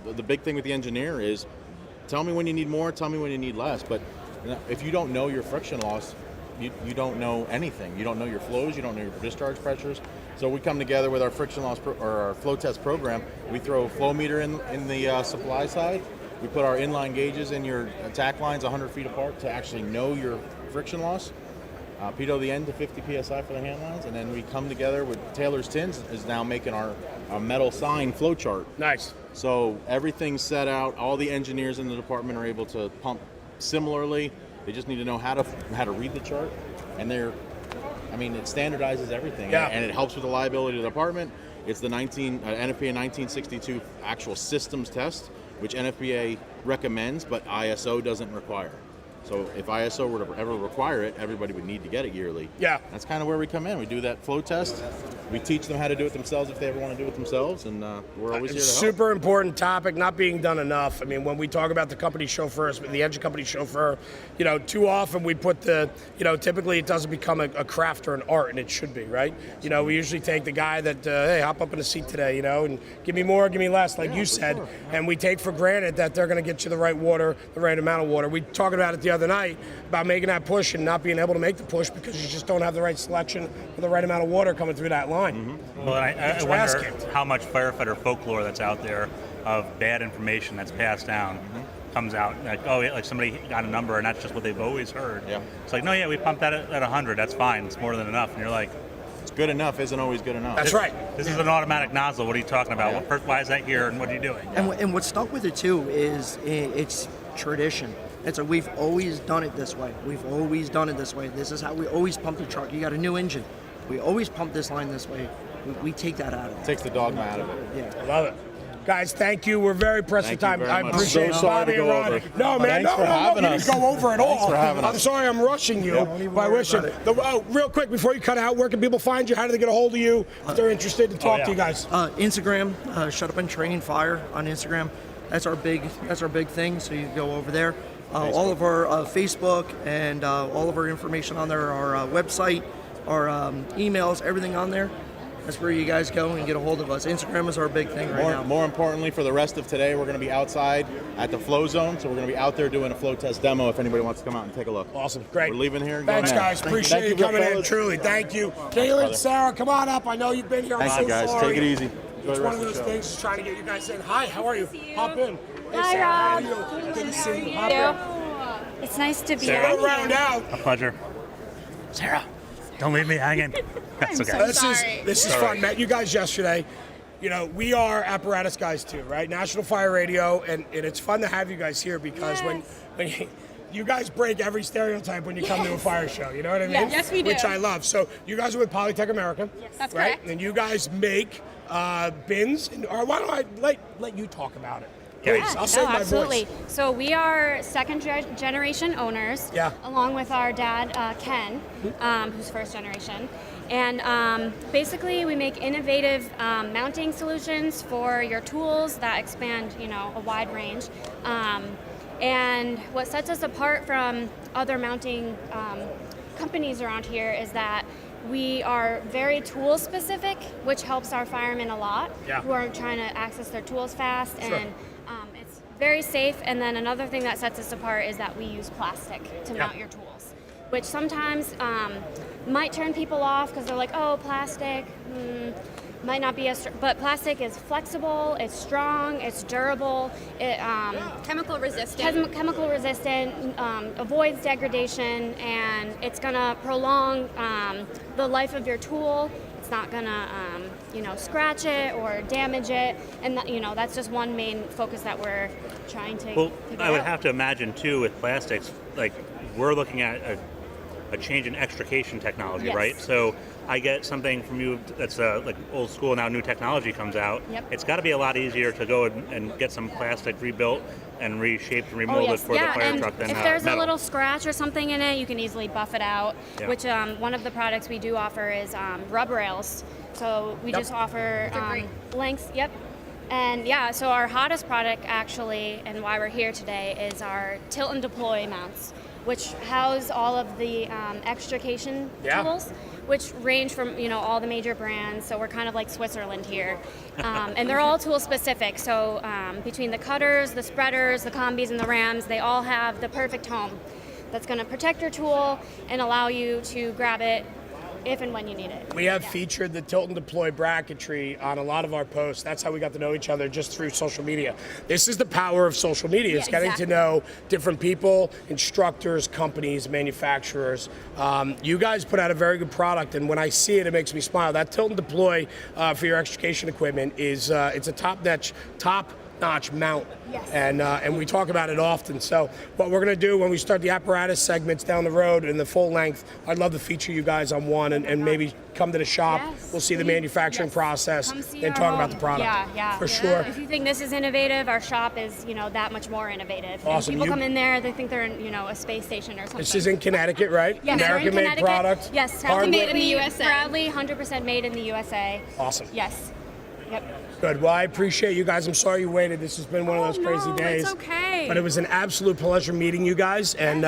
The big thing with the engineer is tell me when you need more, tell me when you need less. But if you don't know your friction loss, you don't know anything. You don't know your flows, you don't know your discharge pressures. So we come together with our friction loss or our flow test program. We throw a flow meter in the supply side. We put our inline gauges in your attack lines 100 feet apart to actually know your friction loss. Pitot the end to 50 psi for the hand lines, and then we come together with Taylor's Tins is now making our metal sign flow chart. Nice. So everything's set out. All the engineers in the department are able to pump similarly. They just need to know how to read the chart, and it standardizes everything, Yeah. and it helps with the liability of the department. It's the NFPA 1962 actual systems test, which NFPA recommends, but ISO doesn't require. So if ISO were to ever require it, everybody would need to get it yearly. Yeah. That's kind of where we come in. We do that flow test. We teach them how to do it themselves if they ever want to do it themselves, and we're always here to help. Super important topic, not being done enough. I mean, when we talk about the company chauffeurs, the engine company chauffeur, too often we put typically it doesn't become a craft or an art, and it should be, right? We usually take the guy that, hey, hop up in the seat today, and give me more, give me less, like you said, sure. and we take for granted that they're going to get you the right water, the right amount of water. We talked about it the other night about making that push and not being able to make the push because you just don't have the right selection or the right amount of water coming through that line. Mm-hmm. Well, I Get your wonder ass kicked. how much firefighter folklore that's out there of bad information that's passed down comes out. Like, oh, yeah, like somebody got a number and that's just what they've always heard. Yeah. It's like, no, yeah, we pumped that at 100. That's fine. It's more than enough. And you're like, It's good enough isn't always good enough. That's right. this is an automatic nozzle. What are you talking about? Why is that here and what are you doing? And what stuck with it too is it's tradition. We've always done it this way. We've always done it this way. This is how we always pump the truck. You got a new engine. We always pump this line this way. We take that out of it. Takes the dogma out of it. Yeah. I love it. Guys, thank you. We're very pressed for time. very I much. appreciate I'm it. so sorry Bobby to go and Ron. over. No, man, Thanks for having you us. didn't go over at all. Thanks for having I'm us. sorry I'm rushing you by wishing. Real quick, before you cut out, where can people find you? How do they get a hold of you if they're interested to talk to you guys? Instagram, Shut Up and Training Fire on Instagram. That's our big thing. So you go over there. All of our Facebook and all of our information on there, our website, our emails, everything on there. That's where you guys go and get a hold of us. Instagram is our big thing right now. More importantly, for the rest of today, we're going to be outside at the flow zone. So we're going to be out there doing a flow test demo if anybody wants to come out and take a look. Awesome. Great. We're leaving here and going Thanks, there. guys. Appreciate you coming in. Truly. Thank you. Katelyn, Sarah, come on up. I know you've been here. Thank I'm you, so guys. sorry. Take it easy. Enjoy It's the one rest of of those the show. things, just trying to get you guys in. Hi, how are you? Hop in. Hey, Hi, Sarah, how Rob. are you? Good to see you. Hop in. It's nice to be Sarah. on Go round here. out. A pleasure. Sarah, don't leave me hanging. That's okay. This is fun. Met you guys yesterday. You know, we are apparatus guys too, right? National Fire Radio, and it's fun to have you guys here because when you guys break every stereotype when you come to a fire show. You know what I mean? Yes, we do. Which I love. So you guys are with Polytech America, That's right? correct. And you guys make bins. Or why don't I let you talk about it? Please, Yeah, I'll save my absolutely. voice. So we are second generation owners, along with our dad, Ken, who's first generation. And basically we make innovative mounting solutions for your tools that expand, a wide range. And what sets us apart from other mounting companies around here is that we are very tool specific, which helps our firemen a lot who are trying to access their tools fast. Sure. And it's very safe. And then another thing that sets us apart is that we use plastic to mount your tools, which sometimes might turn people off because they're like, oh, plastic, might not be as, but plastic is flexible, it's strong, it's durable, it chemical resistant, avoids degradation, and it's gonna prolong the life of your tool. It's not gonna, scratch it or damage it, and that's just one main focus that we're trying to. Well, figure I would out. have to imagine too with plastics, like we're looking at a change in extrication technology, Yes. right? So I get something from you that's like old school, now new technology comes out. Yep. It's got to be a lot easier to go and get some plastic rebuilt and reshaped and remolded for the fire and truck than if there's metal. a little scratch or something in it, you can easily buff it out. Yeah. Which one of the products we do offer is rub rails. So we just offer lengths. Yep. And so our hottest product actually, and why we're here today, is our tilt and deploy mounts, which house all of the extrication tools, which range from all the major brands. So we're kind of like Switzerland here, and they're all tool specific. So between the cutters, the spreaders, the combis, and the rams, they all have the perfect home that's going to protect your tool and allow you to grab it if and when you need it. We have featured the tilt and deploy bracketry on a lot of our posts. That's how we got to know each other, just through social media. This is the power of social media. It's getting to know different people, instructors, companies, manufacturers. You guys put out a very good product, and when I see it, it makes me smile. That tilt and deploy for your extrication equipment is it's a top-notch mount. Yes. And we talk about it often. So what we're going to do when we start the apparatus segments down the road in the full length, I'd love to feature you guys on one and maybe come to the shop. Yes. We'll see the manufacturing process Come see and our talk about home. the product. Yeah. For sure. If you think this is innovative, our shop is, that much more innovative. Awesome. And people You- come in there, they think they're in, a space station or something. This is in Connecticut, right? Yes, we're in American-made Connecticut. product. Yes, Hardwood. made in the USA. Proudly 100% made in the USA. Awesome. Yes. Yep. Good. Well, I appreciate you guys. I'm sorry you waited. This has been one of those crazy days. It's okay. But it was an absolute pleasure meeting you guys, and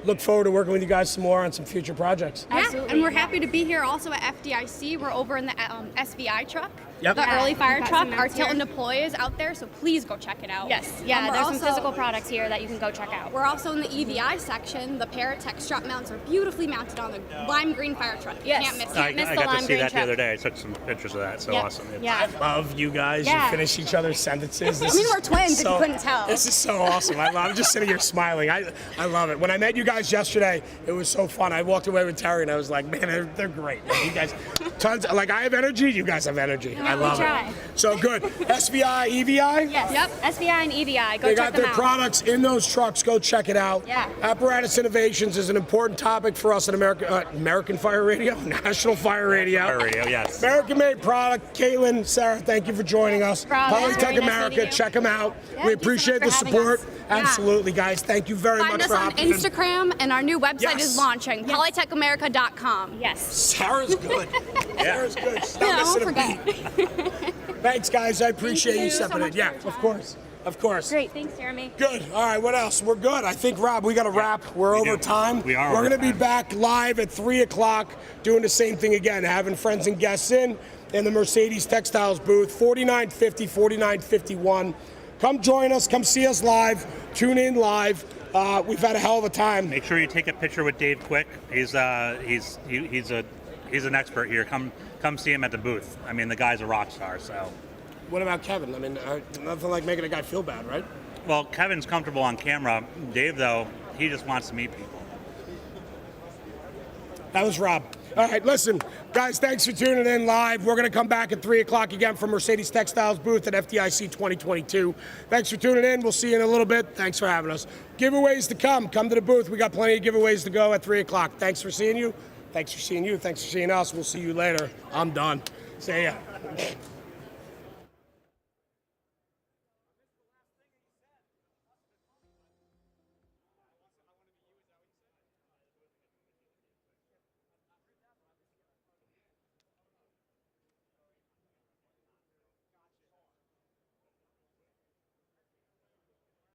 look forward to working with you guys some more on some future projects. Absolutely. And we're happy to be here also at FDIC. We're over in the SVI truck. Yep. The early fire We've got truck. some Our mounts tilt and here. deploy is out there, so please go check it out. Yes. Yeah, we're there's some also- physical products here that you can go check out. We're also in the EVI section. The Paratech strap mounts are beautifully mounted on the lime green fire truck. You Yes. can't miss it. I miss the got lime to see green that the truck. other day. I took some pictures of that. So Yep. awesome. It's- Yeah. I love you guys. Yeah. You finish each other's sentences. This I mean, is we're twins, if you so- couldn't tell. This is so awesome. I'm just sitting here smiling. I love it. When I met you guys yesterday, it was so fun. I walked away with Terry and I was like, man, they're great. Man. You guys, tons. Like I have energy. You guys have energy. I love try. it. So good. SVI, EVI? Yes. Yep. SVI and EVI. Go They check got their them out. products in those trucks. Go check it out. Yeah. Apparatus innovations is an important topic for us at American Fire Radio, National Fire Radio. Fire Radio, yes. American-made product. Katelyn, Sara, thank you for joining us. Problem. Polytech Very nice America, meeting you. check them out. Yeah, We thank you so appreciate the much for having support. us. Yeah. Absolutely, guys. Thank you very Find much us for on hopping in. Instagram, and our new website Yes. is launching, polytechamerica.com. Yes. Sarah's good. Sarah's good. She's not Yeah, I won't missing a beat. Thanks, guys. I appreciate you you so stepping in. much Yeah, for your of course. Of course. Great. Thanks, Jeremy. Good. All right, what else? We're good. I think, Rob, we got to wrap. We're over do. time. We are We're over going to be time. back live at 3 o'clock doing the same thing again, having friends and guests in the Mercedes Textiles booth, 4950, 4951. Come join us. Come see us live. Tune in live. We've had a hell of a time. Make sure you take a picture with Dave Quick. He's an expert here. Come see him at the booth. I mean, the guy's a rock star. So, What about Kevin? I mean, nothing like making a guy feel bad, right? well, Kevin's comfortable on camera. Dave, though, he just wants to meet people. That was Rob. All right, listen, guys, thanks for tuning in live. We're going to come back at 3 o'clock again from Mercedes Textiles booth at FDIC 2022. Thanks for tuning in. We'll see you in a little bit. Thanks for having us. Giveaways to come. Come to the booth. We got plenty of giveaways to go at 3 o'clock. Thanks for seeing you. Thanks for seeing you. Thanks for seeing us. We'll see you later. I'm done. See ya.